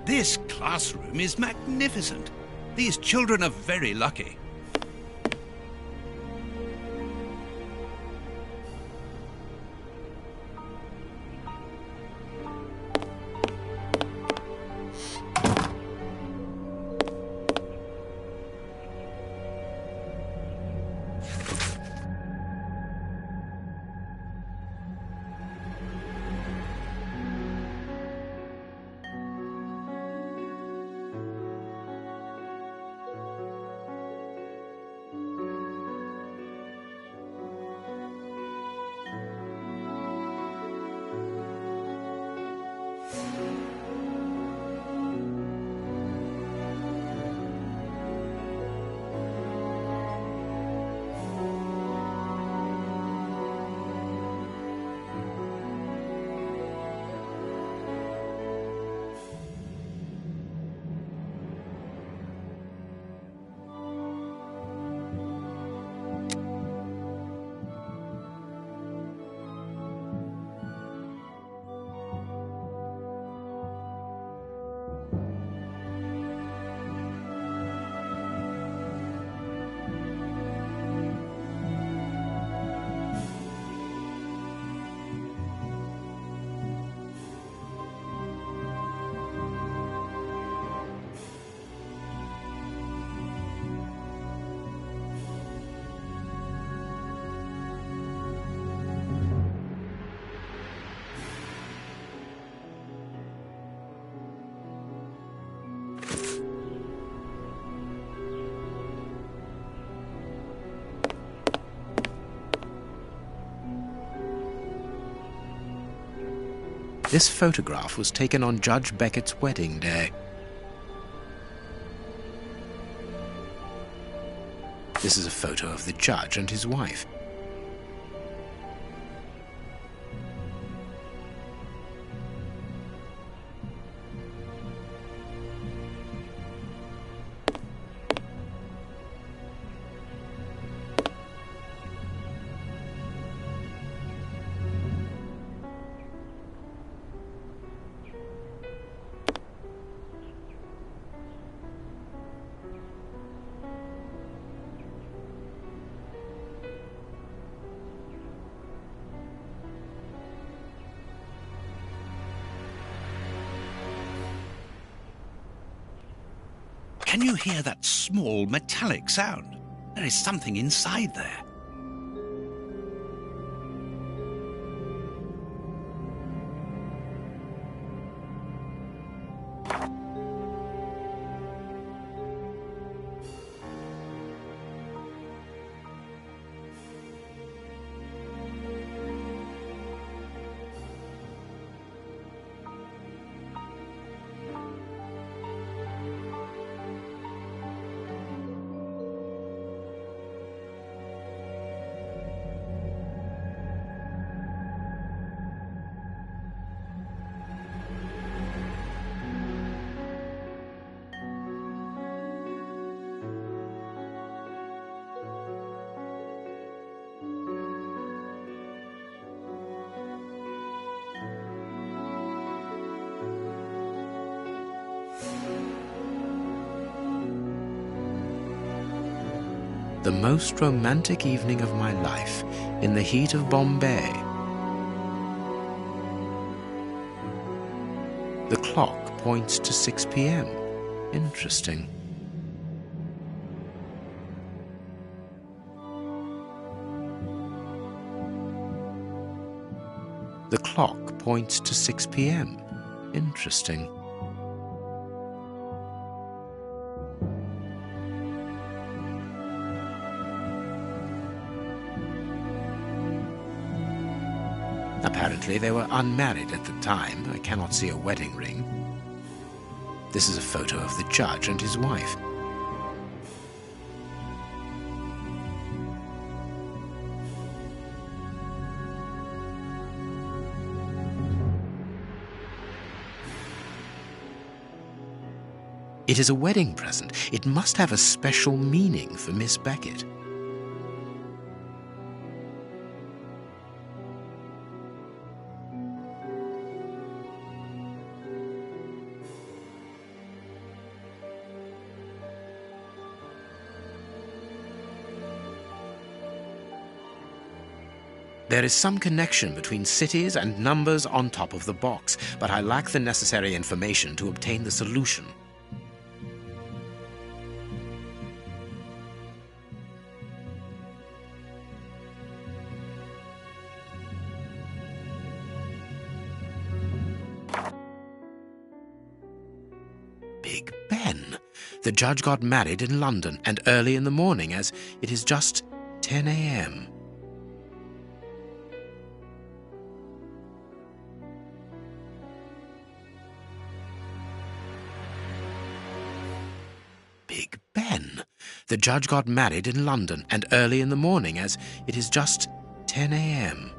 This classroom is magnificent. These children are very lucky. This photograph was taken on Judge Beckett's wedding day. This is a photo of the judge and his wife. Can you hear that small metallic sound? There is something inside there. The most romantic evening of my life, in the heat of Bombay. The clock points to 6 p.m. Interesting. The clock points to 6 p.m. Interesting. Apparently they were unmarried at the time. I cannot see a wedding ring. This is a photo of the judge and his wife. It is a wedding present. It must have a special meaning for Miss Beckett. There is some connection between cities and numbers on top of the box, but I lack the necessary information to obtain the solution. Big Ben. The judge got married in London and early in the morning, as it is just 10 a.m. Big Ben. The judge got married in London and early in the morning, as it is just 10 a.m.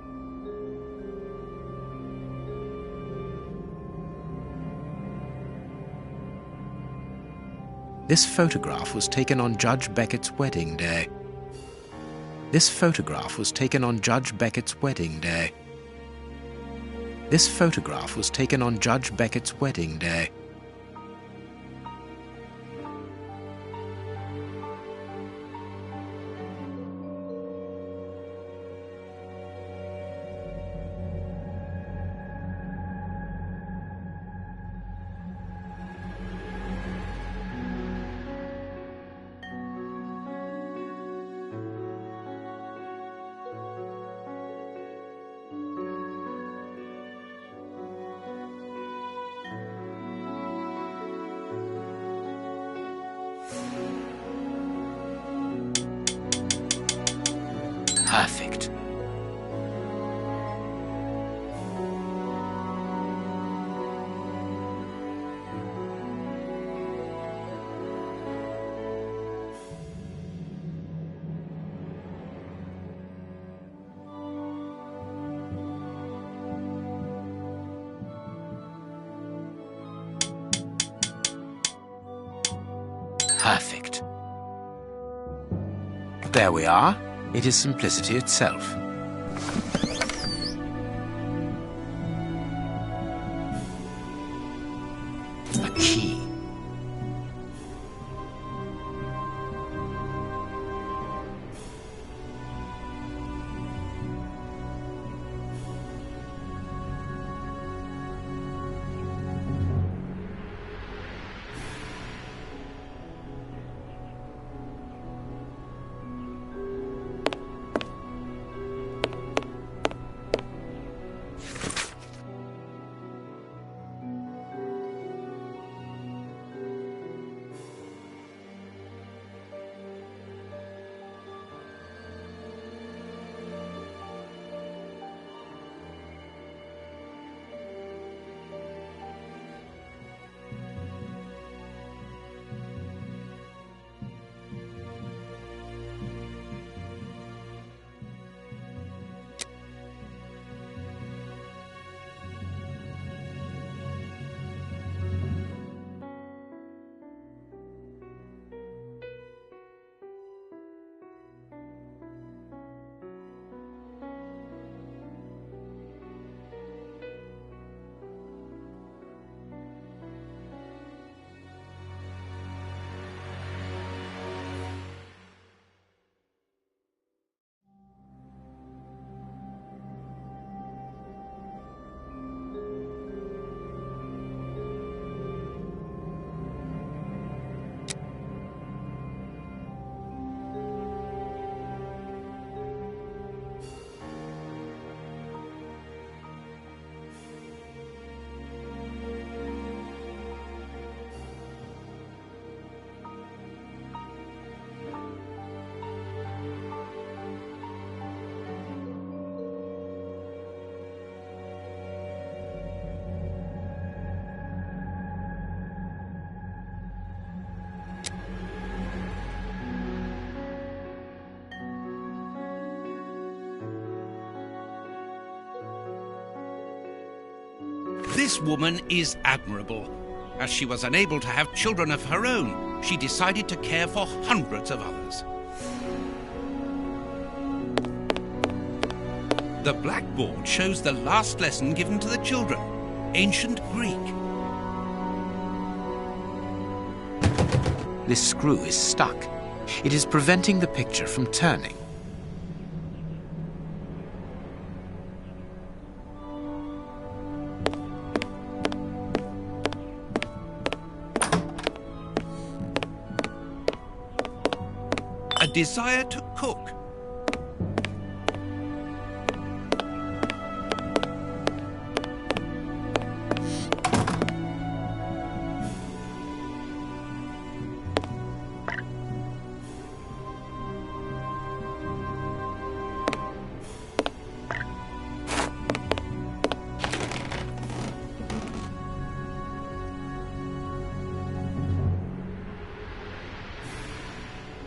This photograph was taken on Judge Beckett's wedding day. This photograph was taken on Judge Beckett's wedding day. This photograph was taken on Judge Beckett's wedding day. Perfect. Perfect. There we are. It is simplicity itself. A key. This woman is admirable. As she was unable to have children of her own, she decided to care for hundreds of others. The blackboard shows the last lesson given to the children, ancient Greek. This screw is stuck. It is preventing the picture from turning. A desire to cook.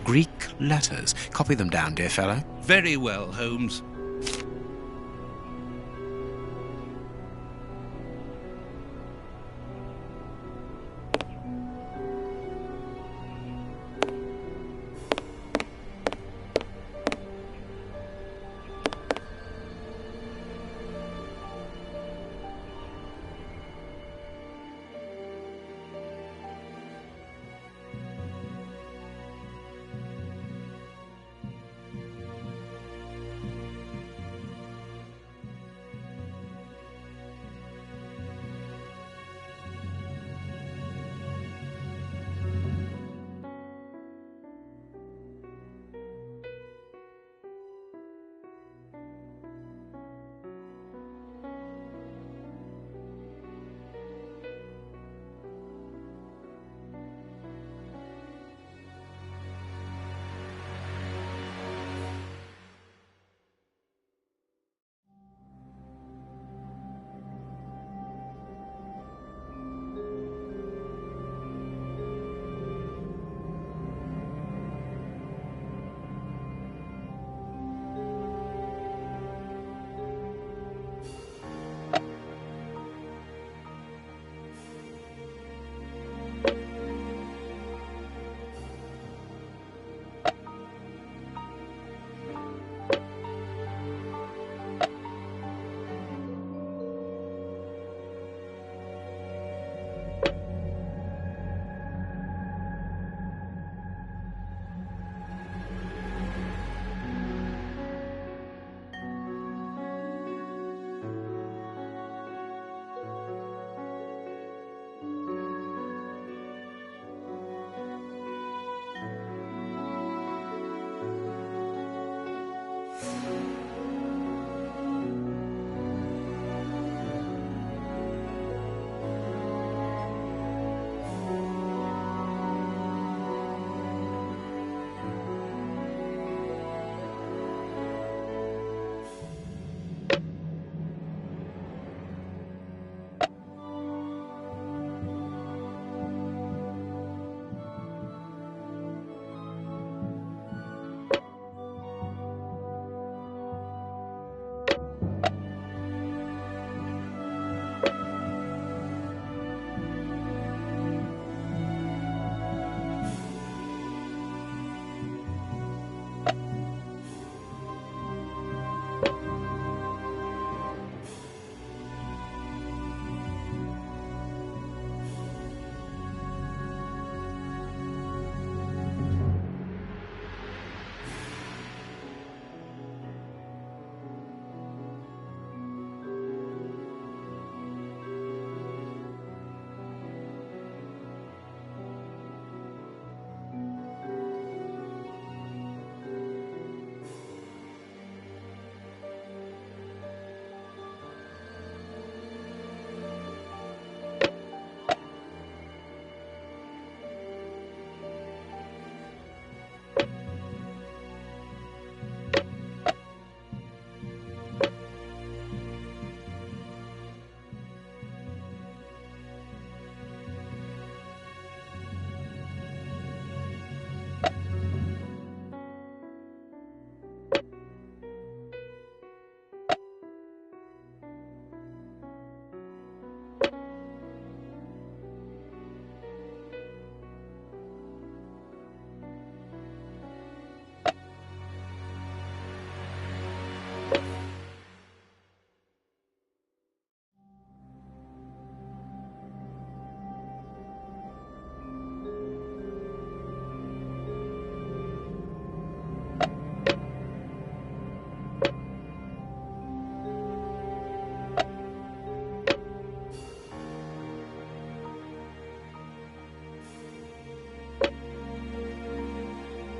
Greek letters. Copy them down, dear fellow. Very well, Holmes.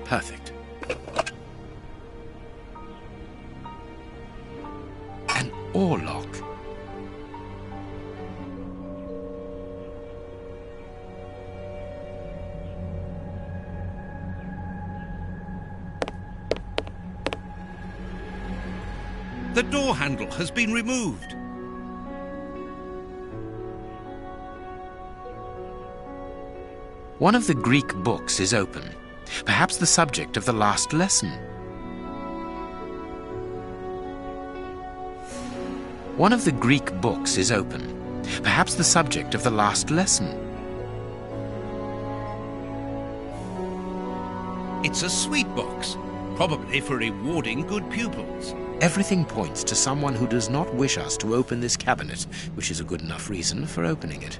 Perfect. An oar lock. The door handle has been removed. One of the Greek books is open, perhaps the subject of the last lesson. One of the Greek books is open, perhaps the subject of the last lesson. It's a sweet box, probably for rewarding good pupils. Everything points to someone who does not wish us to open this cabinet, which is a good enough reason for opening it.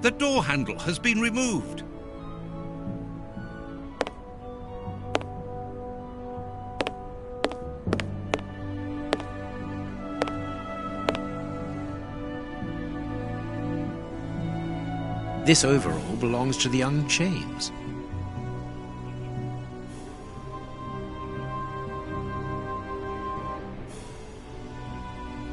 The door handle has been removed. This overall belongs to the young James.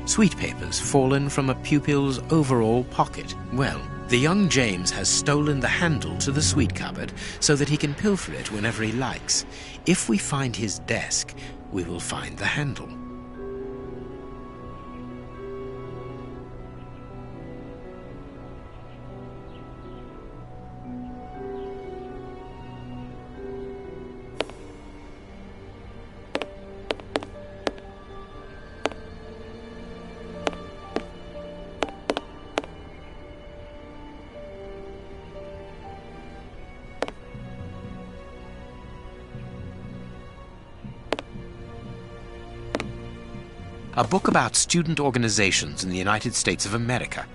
Sweet papers fallen from a pupil's overall pocket. Well, the young James has stolen the handle to the sweet cupboard so that he can pilfer it whenever he likes. If we find his desk, we will find the handle. A book about student organizations in the United States of America.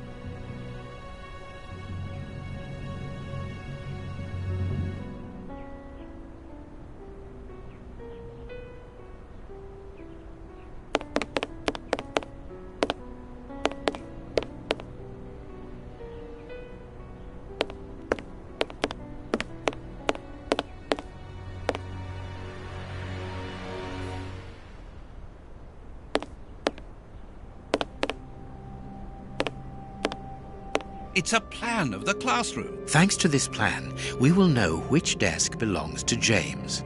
It's a plan of the classroom. Thanks to this plan, we will know which desk belongs to James.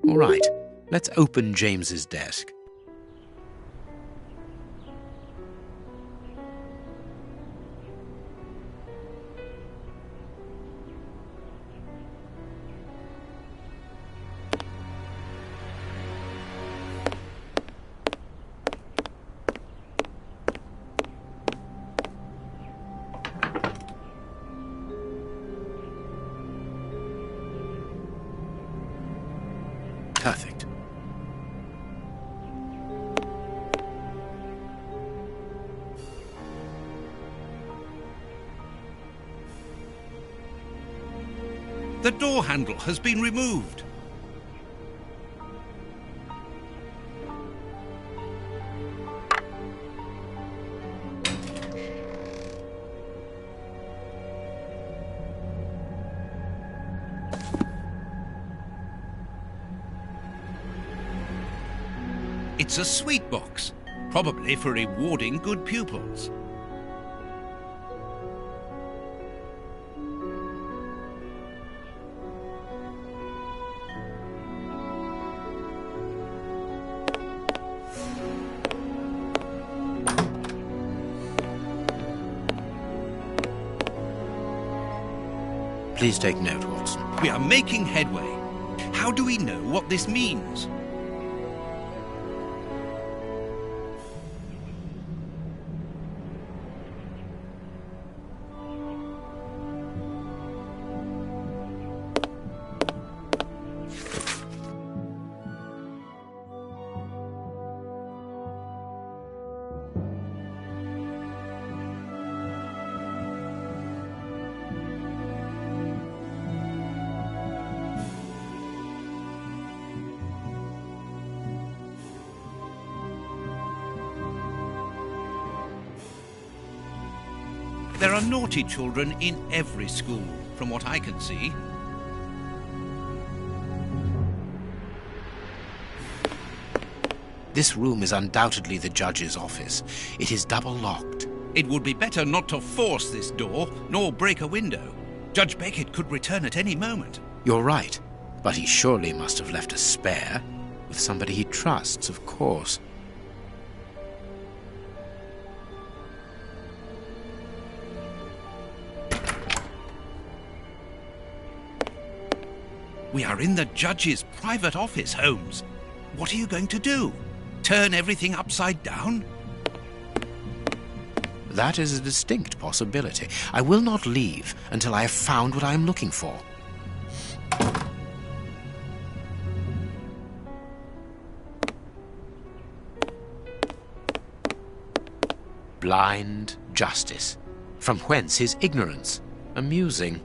All right, let's open James's desk. Perfect. The door handle has been removed. It's a sweet box, probably for rewarding good pupils. Please take note, Watson. We are making headway. How do we know what this means? There are naughty children in every school, from what I can see. This room is undoubtedly the judge's office. It is double-locked. It would be better not to force this door, nor break a window. Judge Beckett could return at any moment. You're right, but he surely must have left a spare. With somebody he trusts, of course. We are in the judge's private office, Holmes. What are you going to do? Turn everything upside down? That is a distinct possibility. I will not leave until I have found what I am looking for. Blind justice. From whence his ignorance? Amusing.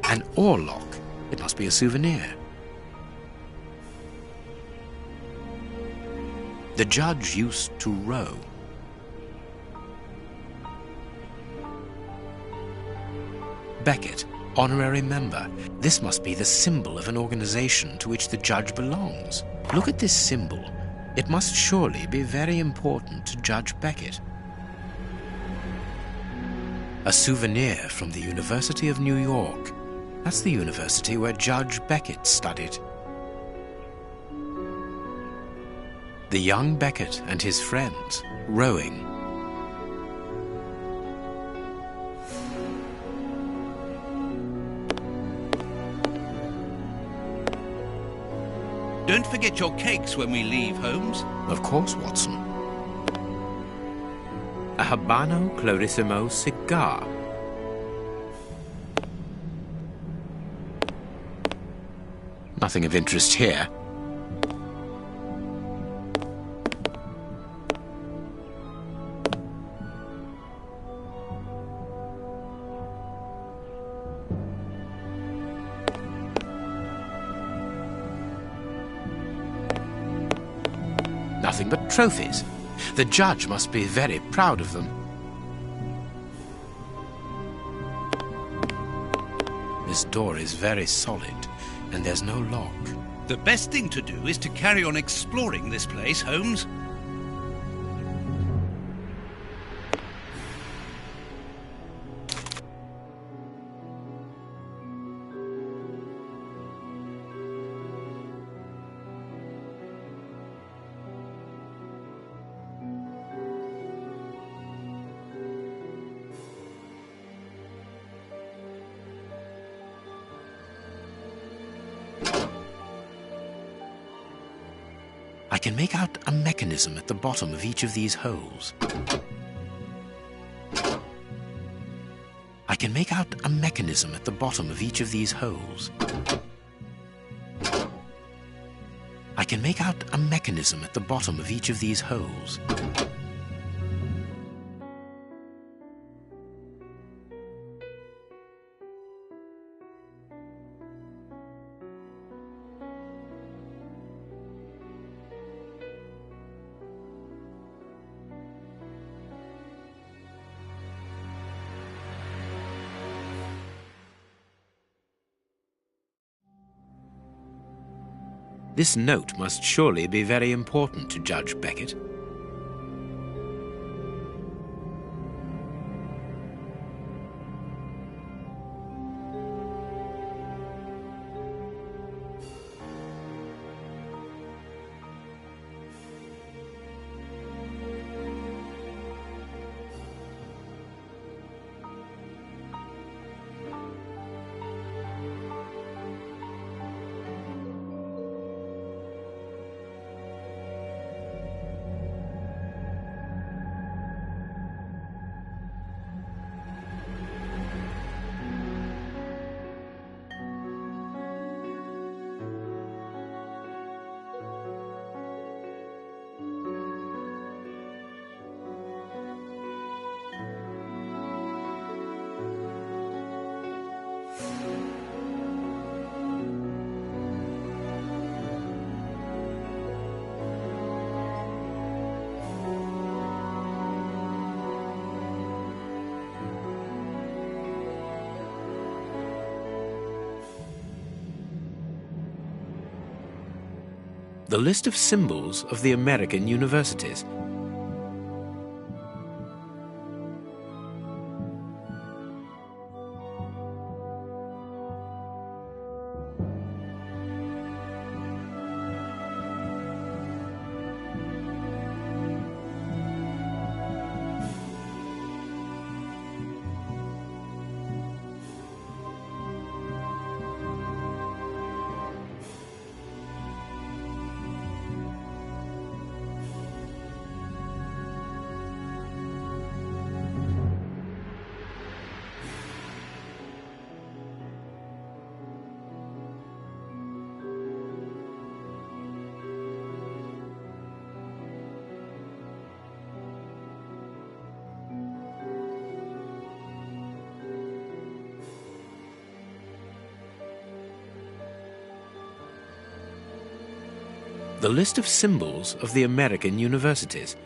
An oarlock. It must be a souvenir. The judge used to row. Beckett, honorary member. This must be the symbol of an organization to which the judge belongs. Look at this symbol. It must surely be very important to Judge Beckett. A souvenir from the University of New York. That's the university where Judge Beckett studied. The young Beckett and his friends, rowing. Don't forget your cakes when we leave, Holmes. Of course, Watson. A Habano Clarissimo cigar. Nothing of interest here. Nothing but trophies. The judge must be very proud of them. This door is very solid, and there's no lock. The best thing to do is to carry on exploring this place, Holmes. I can make out a mechanism at the bottom of each of these holes. I can make out a mechanism at the bottom of each of these holes. I can make out a mechanism at the bottom of each of these holes. This note must surely be very important to Judge Beckett. The list of symbols of the American universities. The list of symbols of the American universities.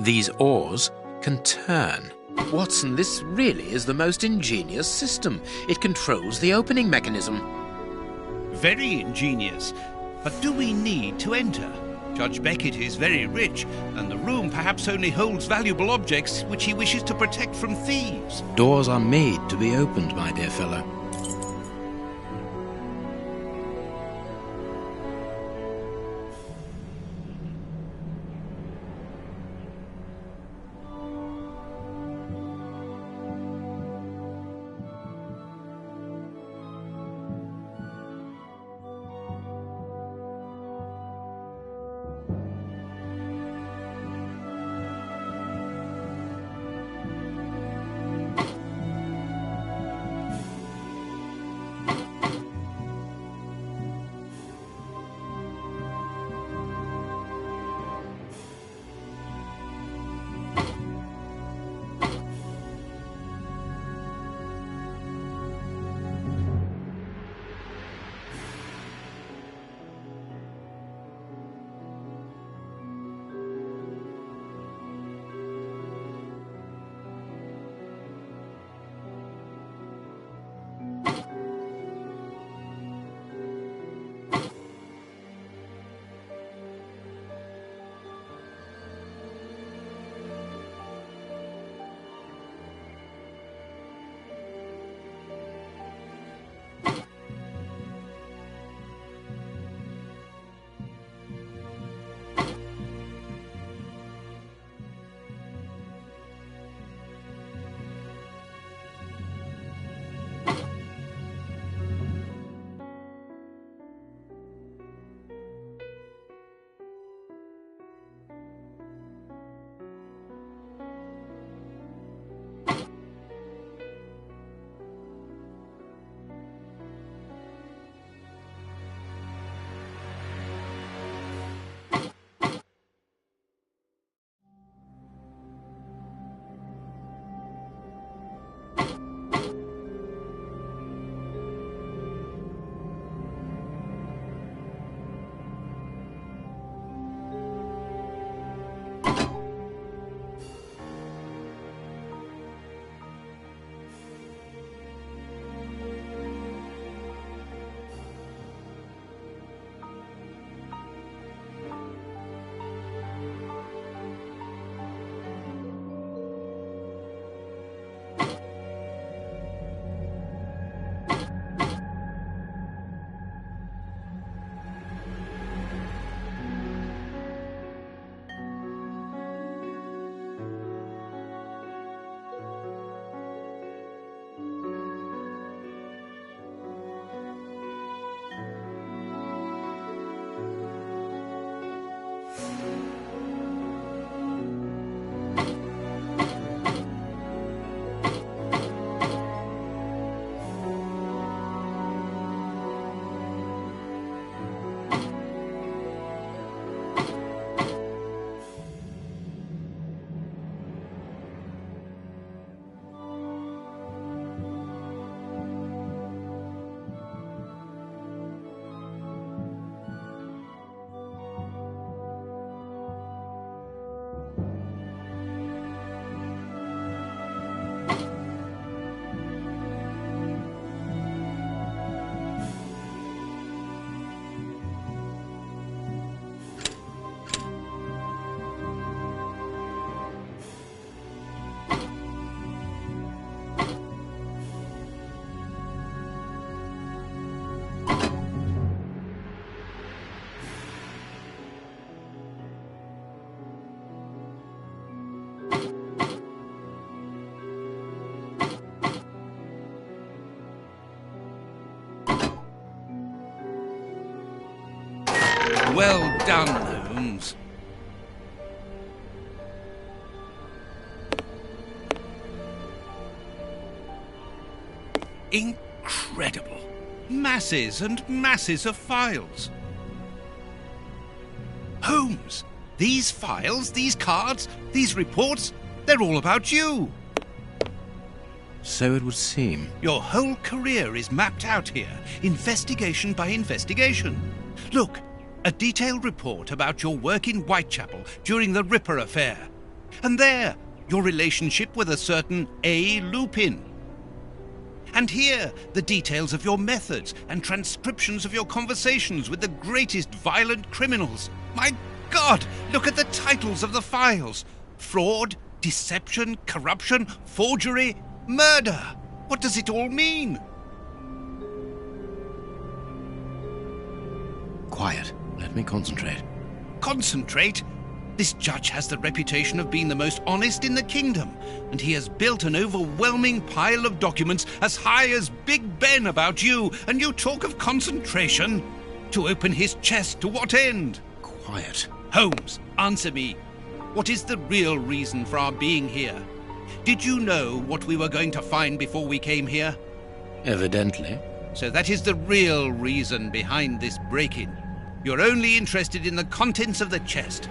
These oars can turn. Watson, this really is the most ingenious system. It controls the opening mechanism. Very ingenious. But do we need to enter? Judge Beckett is very rich, and the room perhaps only holds valuable objects which he wishes to protect from thieves. Doors are made to be opened, my dear fellow. Well done, Holmes. Incredible. Masses and masses of files. Holmes, these files, these cards, these reports, they're all about you. So it would seem. Your whole career is mapped out here, investigation by investigation. Look, a detailed report about your work in Whitechapel during the Ripper affair. And there, your relationship with a certain A. Lupin. And here, the details of your methods and transcriptions of your conversations with the greatest violent criminals. My God, look at the titles of the files. Fraud, deception, corruption, forgery, murder. What does it all mean? Quiet. Let me concentrate. Concentrate? This judge has the reputation of being the most honest in the kingdom, and he has built an overwhelming pile of documents as high as Big Ben about you, and you talk of concentration? To open his chest to what end? Quiet. Holmes, answer me. What is the real reason for our being here? Did you know what we were going to find before we came here? Evidently. So that is the real reason behind this break-in. You're only interested in the contents of the chest.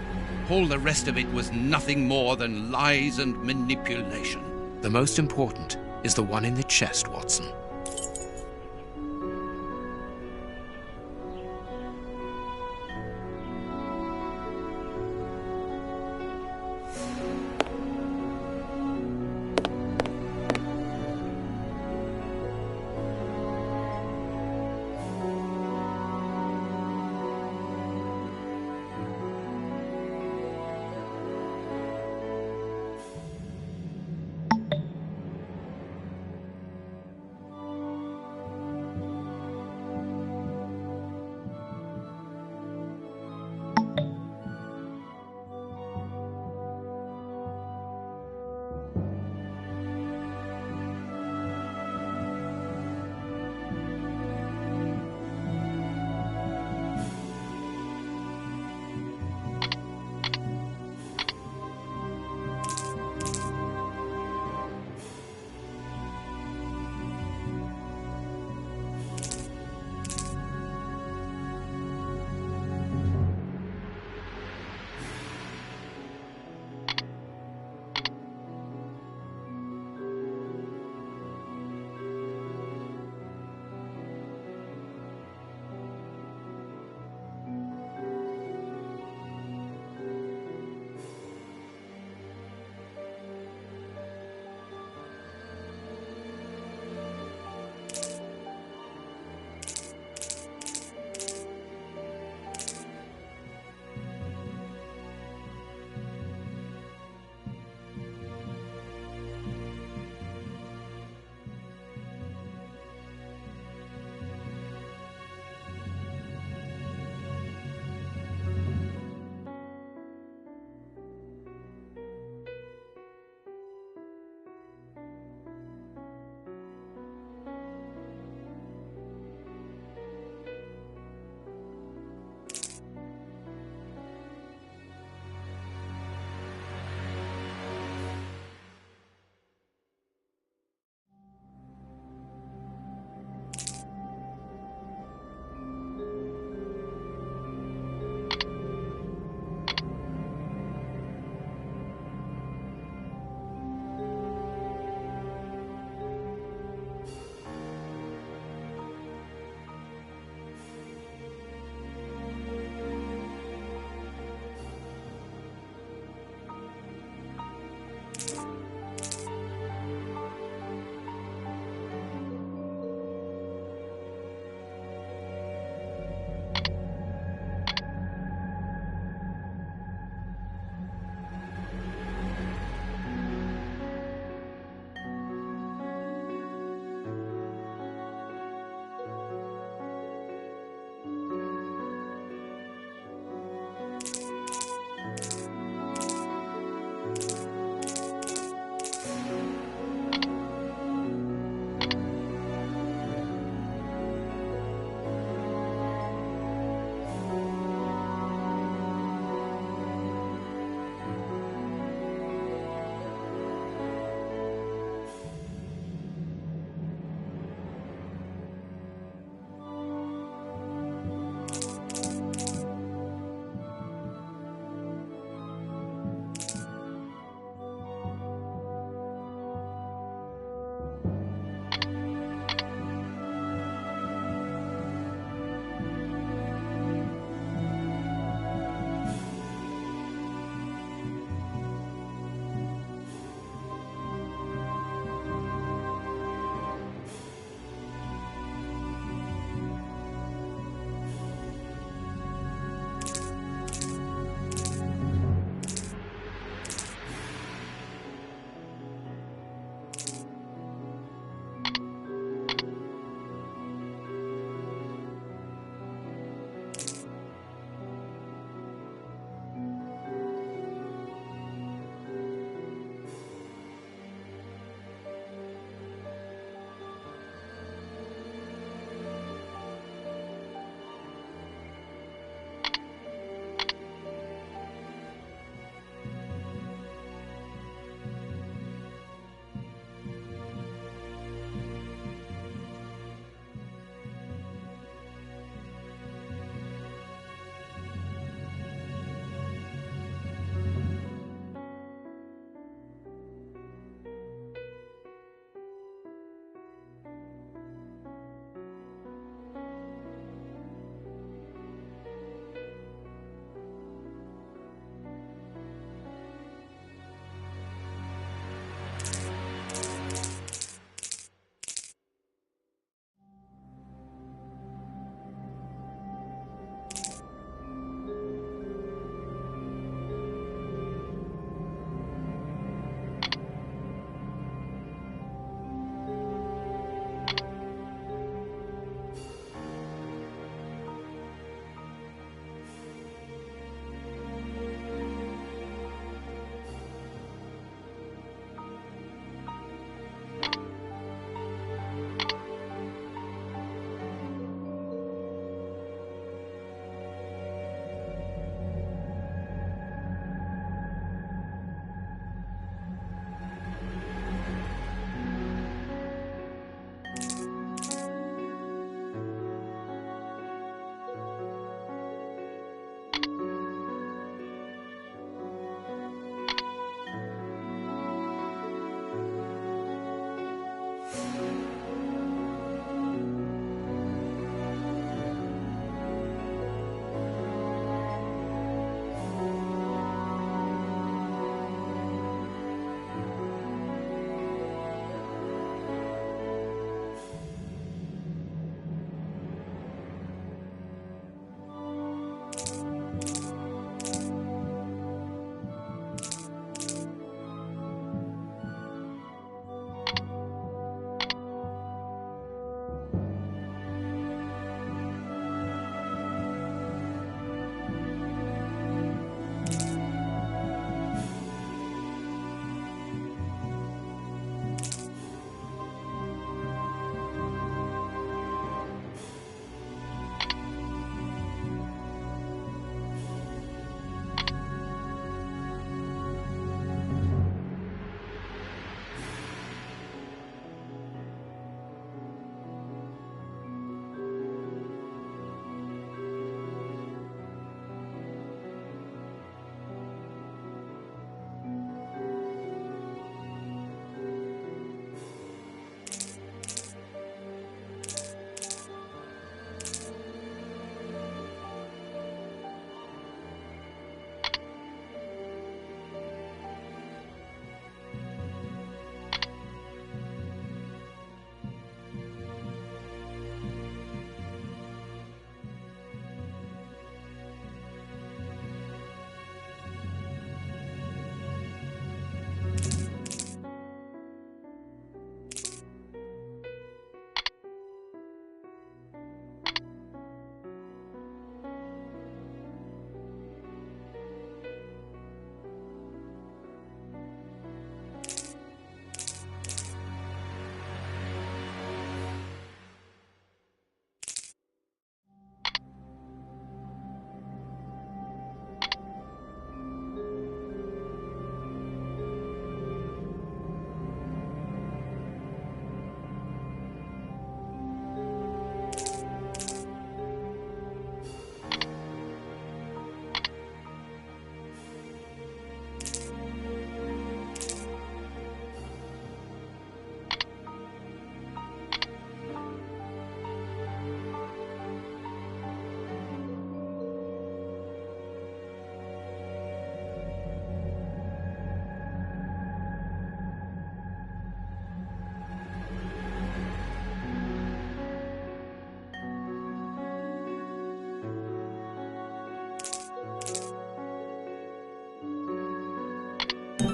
All the rest of it was nothing more than lies and manipulation. The most important is the one in the chest, Watson.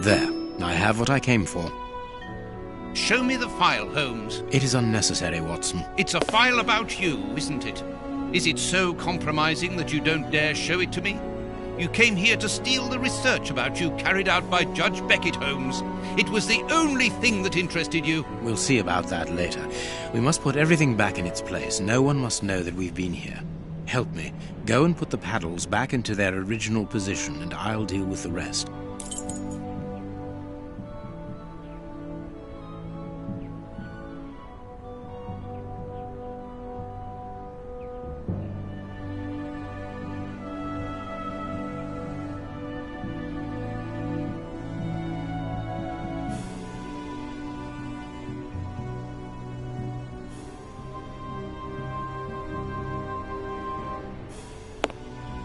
There, I have what I came for. Show me the file, Holmes. It is unnecessary, Watson. It's a file about you, isn't it? Is it so compromising that you don't dare show it to me? You came here to steal the research about you carried out by Judge Beckett, Holmes. It was the only thing that interested you. We'll see about that later. We must put everything back in its place. No one must know that we've been here. Help me. Go and put the paddles back into their original position, and I'll deal with the rest.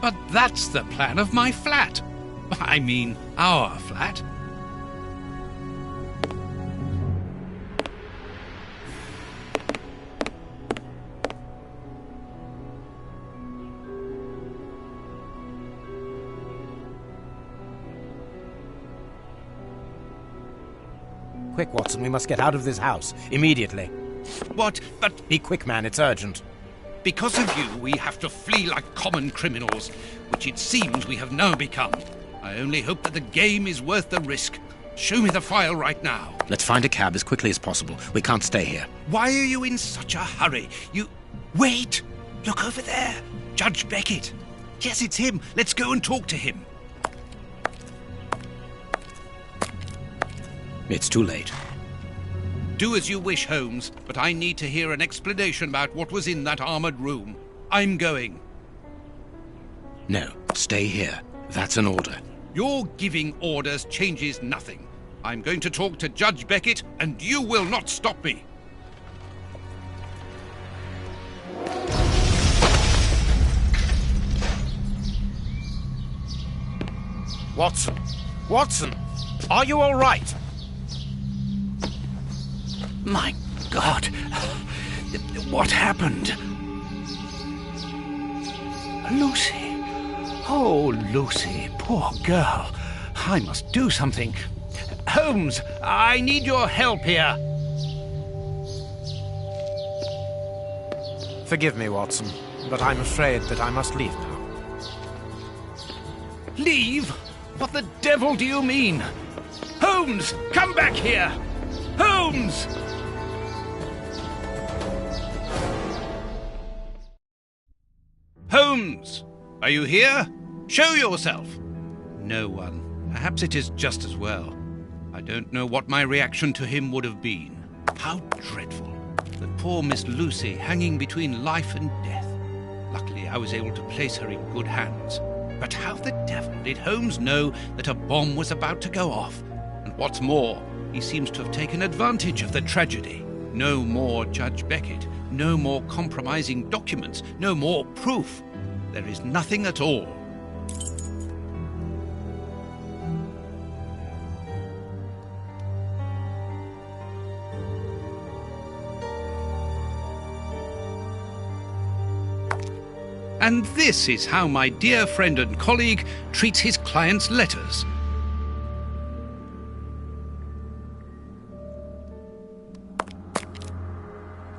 But that's the plan of my flat. I mean, our flat. Quick, Watson, we must get out of this house. Immediately. What? But Be quick, man, it's urgent. because of you, we have to flee like common criminals, which it seems we have now become. I only hope that the game is worth the risk. Show me the file right now. Let's find a cab as quickly as possible. We can't stay here. Why are you in such a hurry? Wait! Look over there! Judge Beckett! Yes, it's him. Let's go and talk to him. It's too late. Do as you wish, Holmes, but I need to hear an explanation about what was in that armored room. I'm going. No, stay here. That's an order. Your giving orders changes nothing. I'm going to talk to Judge Beckett, and you will not stop me. Watson! Watson! Are you all right? My God! What happened? Lucy! Oh, Lucy, poor girl. I must do something. Holmes, I need your help here. Forgive me, Watson, but I'm afraid that I must leave now. Leave? What the devil do you mean? Holmes, come back here! Holmes! Holmes! Are you here? Show yourself! No one. Perhaps it is just as well. I don't know what my reaction to him would have been. How dreadful. The poor Miss Lucy hanging between life and death. Luckily, I was able to place her in good hands. But how the devil did Holmes know that a bomb was about to go off? And what's more, he seems to have taken advantage of the tragedy. No more Judge Beckett. No more compromising documents. No more proof. There is nothing at all. And this is how my dear friend and colleague treats his clients' letters.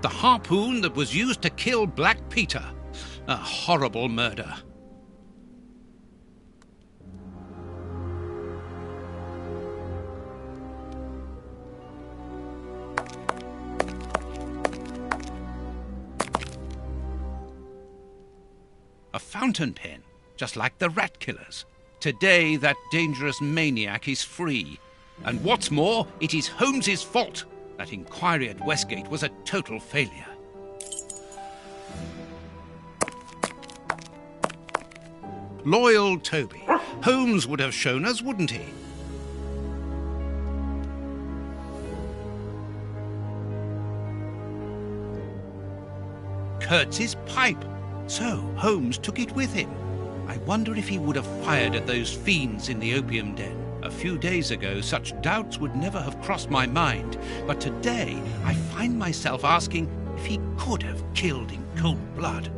The harpoon that was used to kill Black Peter. A horrible murder. A fountain pen, just like the rat killers. Today, that dangerous maniac is free. And what's more, it is Holmes's fault. That inquiry at Westgate was a total failure. Loyal Toby. Holmes would have shown us, wouldn't he? Kurtz's pipe. So Holmes took it with him. I wonder if he would have fired at those fiends in the opium den. A few days ago, such doubts would never have crossed my mind. But today, I find myself asking if he could have killed in cold blood.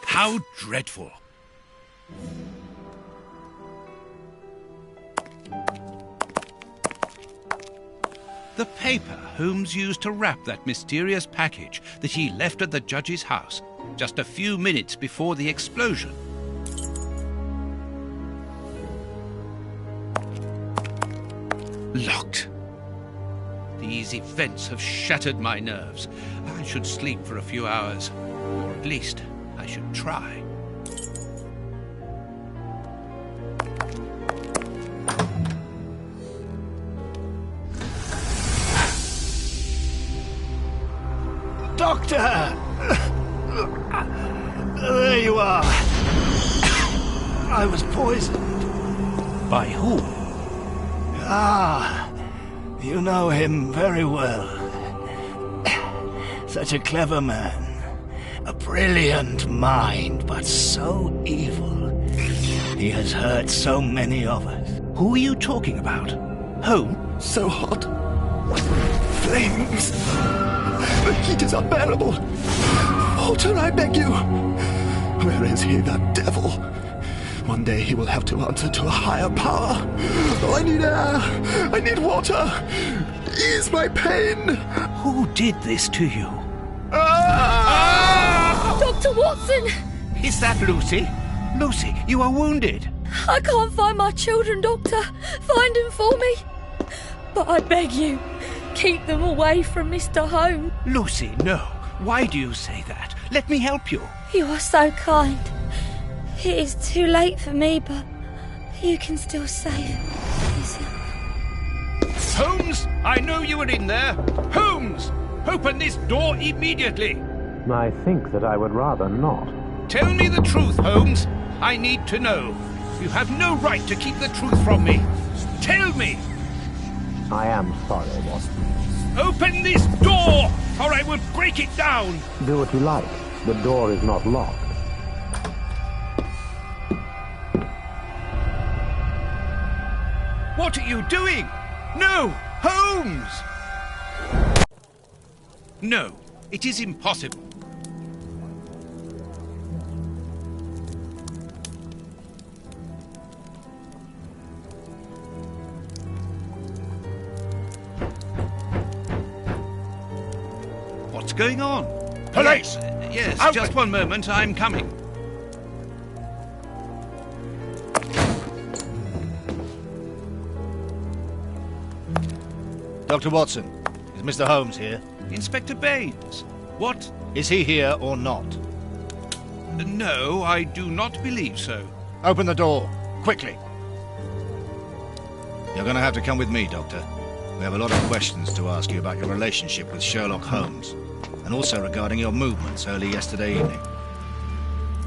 How dreadful. The paper Holmes used to wrap that mysterious package that he left at the judge's house just a few minutes before the explosion. Locked. These events have shattered my nerves. I should sleep for a few hours, or at least I should try. Doctor! There you are. I was poisoned. By who? Ah, you know him very well. Such a clever man. A brilliant mind, but so evil. He has hurt so many of us. Who are you talking about? Holmes? So hot. Flames. The heat is unbearable. Walter, I beg you. Where is he, that devil? One day he will have to answer to a higher power. Oh, I need air. I need water. Ease my pain. Who did this to you? Dr. Watson! Is that Lucy? Lucy, you are wounded. I can't find my children, Doctor. Find them for me. But I beg you, keep them away from Mr. Holmes. Lucy, no. Why do you say that? Let me help you. You are so kind. It is too late for me, but you can still save yourself. Holmes, I know you were in there. Holmes, open this door immediately. I think that I would rather not. Tell me the truth, Holmes. I need to know. You have no right to keep the truth from me. Tell me. I am sorry, Watson. Open this door, or I will break it down. Do what you like. The door is not locked. What are you doing? No, Holmes! No, it is impossible. What's going on? Police! Yes, Open! just one moment, I'm coming. Dr. Watson, is Mr. Holmes here? Inspector Baines, what? Is he here or not? No, I do not believe so. Open the door, quickly. You're going to have to come with me, Doctor. We have a lot of questions to ask you about your relationship with Sherlock Holmes, and also regarding your movements early yesterday evening.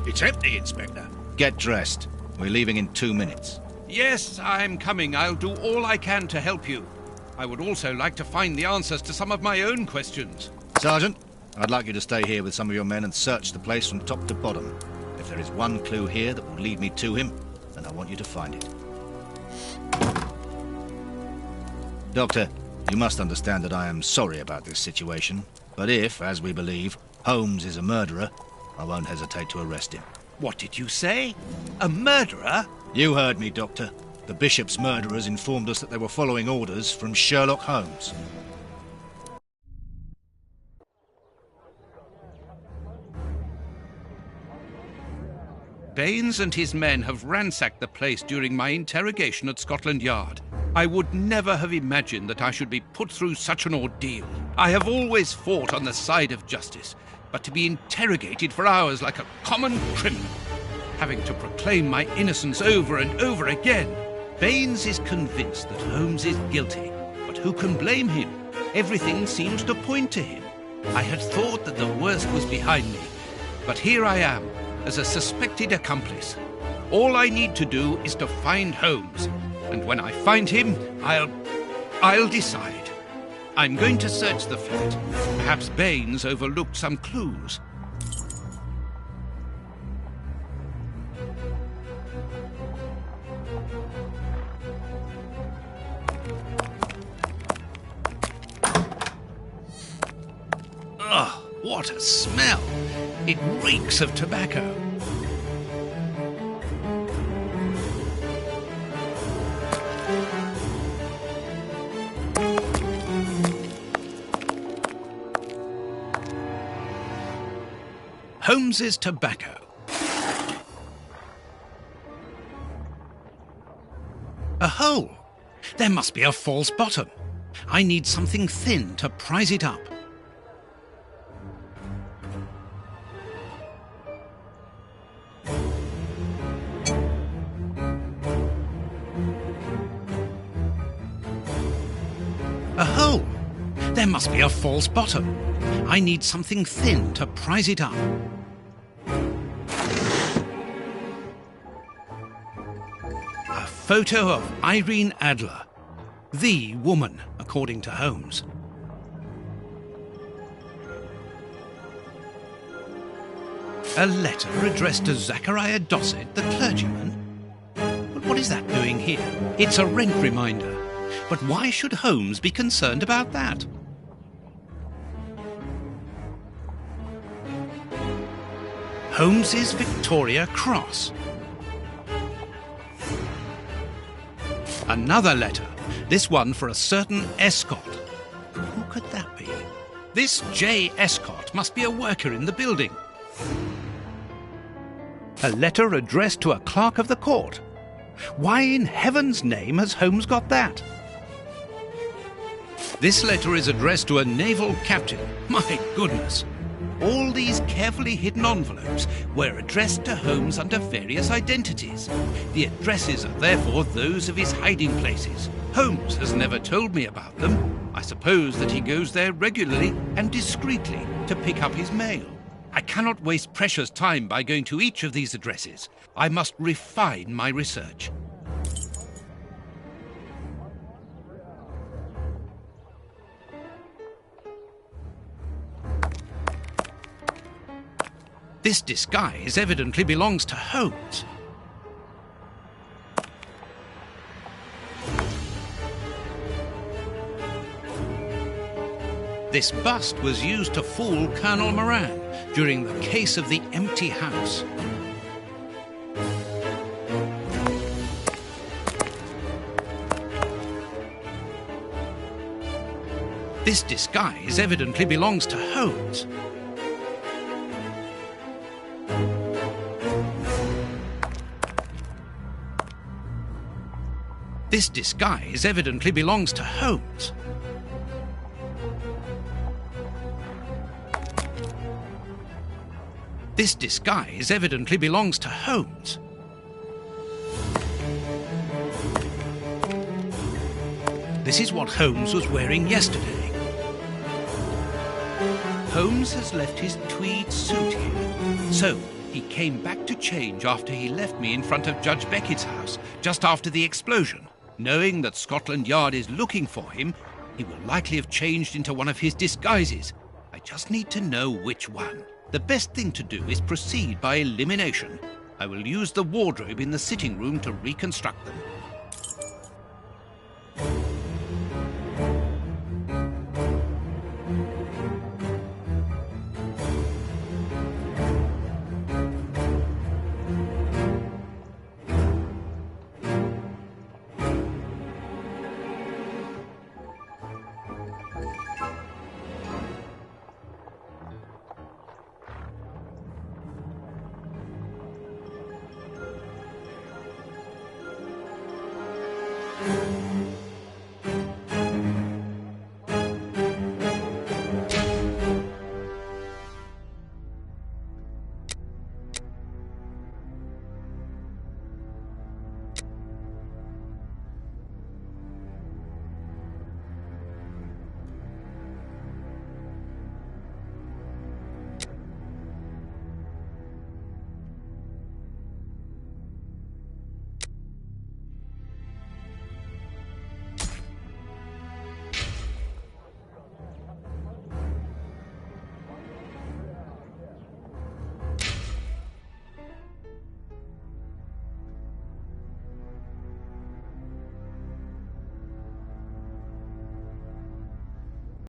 It's empty, Inspector. Get dressed. We're leaving in 2 minutes. Yes, I'm coming. I'll do all I can to help you. I would also like to find the answers to some of my own questions. Sergeant, I'd like you to stay here with some of your men and search the place from top to bottom. If there is one clue here that will lead me to him, then I want you to find it. Doctor, you must understand that I am sorry about this situation, but if, as we believe, Holmes is a murderer, I won't hesitate to arrest him. What did you say? A murderer? You heard me, Doctor. The Bishop's murderers informed us that they were following orders from Sherlock Holmes. Baines and his men have ransacked the place during my interrogation at Scotland Yard. I would never have imagined that I should be put through such an ordeal. I have always fought on the side of justice, but to be interrogated for hours like a common criminal, having to proclaim my innocence over and over again. Baines is convinced that Holmes is guilty, but who can blame him? Everything seems to point to him. I had thought that the worst was behind me, but here I am, as a suspected accomplice. All I need to do is to find Holmes, and when I find him, I'll decide. I'm going to search the flat. Perhaps Baines overlooked some clues. Ugh, what a smell! It reeks of tobacco. Holmes's tobacco. A hole. There must be a false bottom. I need something thin to prise it up. A hole. There must be a false bottom. I need something thin to prise it up. A photo of Irene Adler, the woman, according to Holmes. A letter addressed to Zachariah Dossett, the clergyman. But what is that doing here? It's a rent reminder. But why should Holmes be concerned about that? Holmes's Victoria Cross. Another letter, this one for a certain Escott. Who could that be? This J. Escott must be a worker in the building. A letter addressed to a clerk of the court. Why in heaven's name has Holmes got that? This letter is addressed to a naval captain. My goodness! All these carefully hidden envelopes were addressed to Holmes under various identities. The addresses are therefore those of his hiding places. Holmes has never told me about them. I suppose that he goes there regularly and discreetly to pick up his mail. I cannot waste precious time by going to each of these addresses. I must refine my research. This disguise evidently belongs to Holmes. This bust was used to fool Colonel Moran during the case of the empty house. This disguise evidently belongs to Holmes. This disguise evidently belongs to Holmes. This disguise evidently belongs to Holmes. This is what Holmes was wearing yesterday. Holmes has left his tweed suit here. So, he came back to change after he left me in front of Judge Beckett's house, just after the explosion. Knowing that Scotland Yard is looking for him, he will likely have changed into one of his disguises. I just need to know which one. The best thing to do is proceed by elimination. I will use the wardrobe in the sitting room to reconstruct them.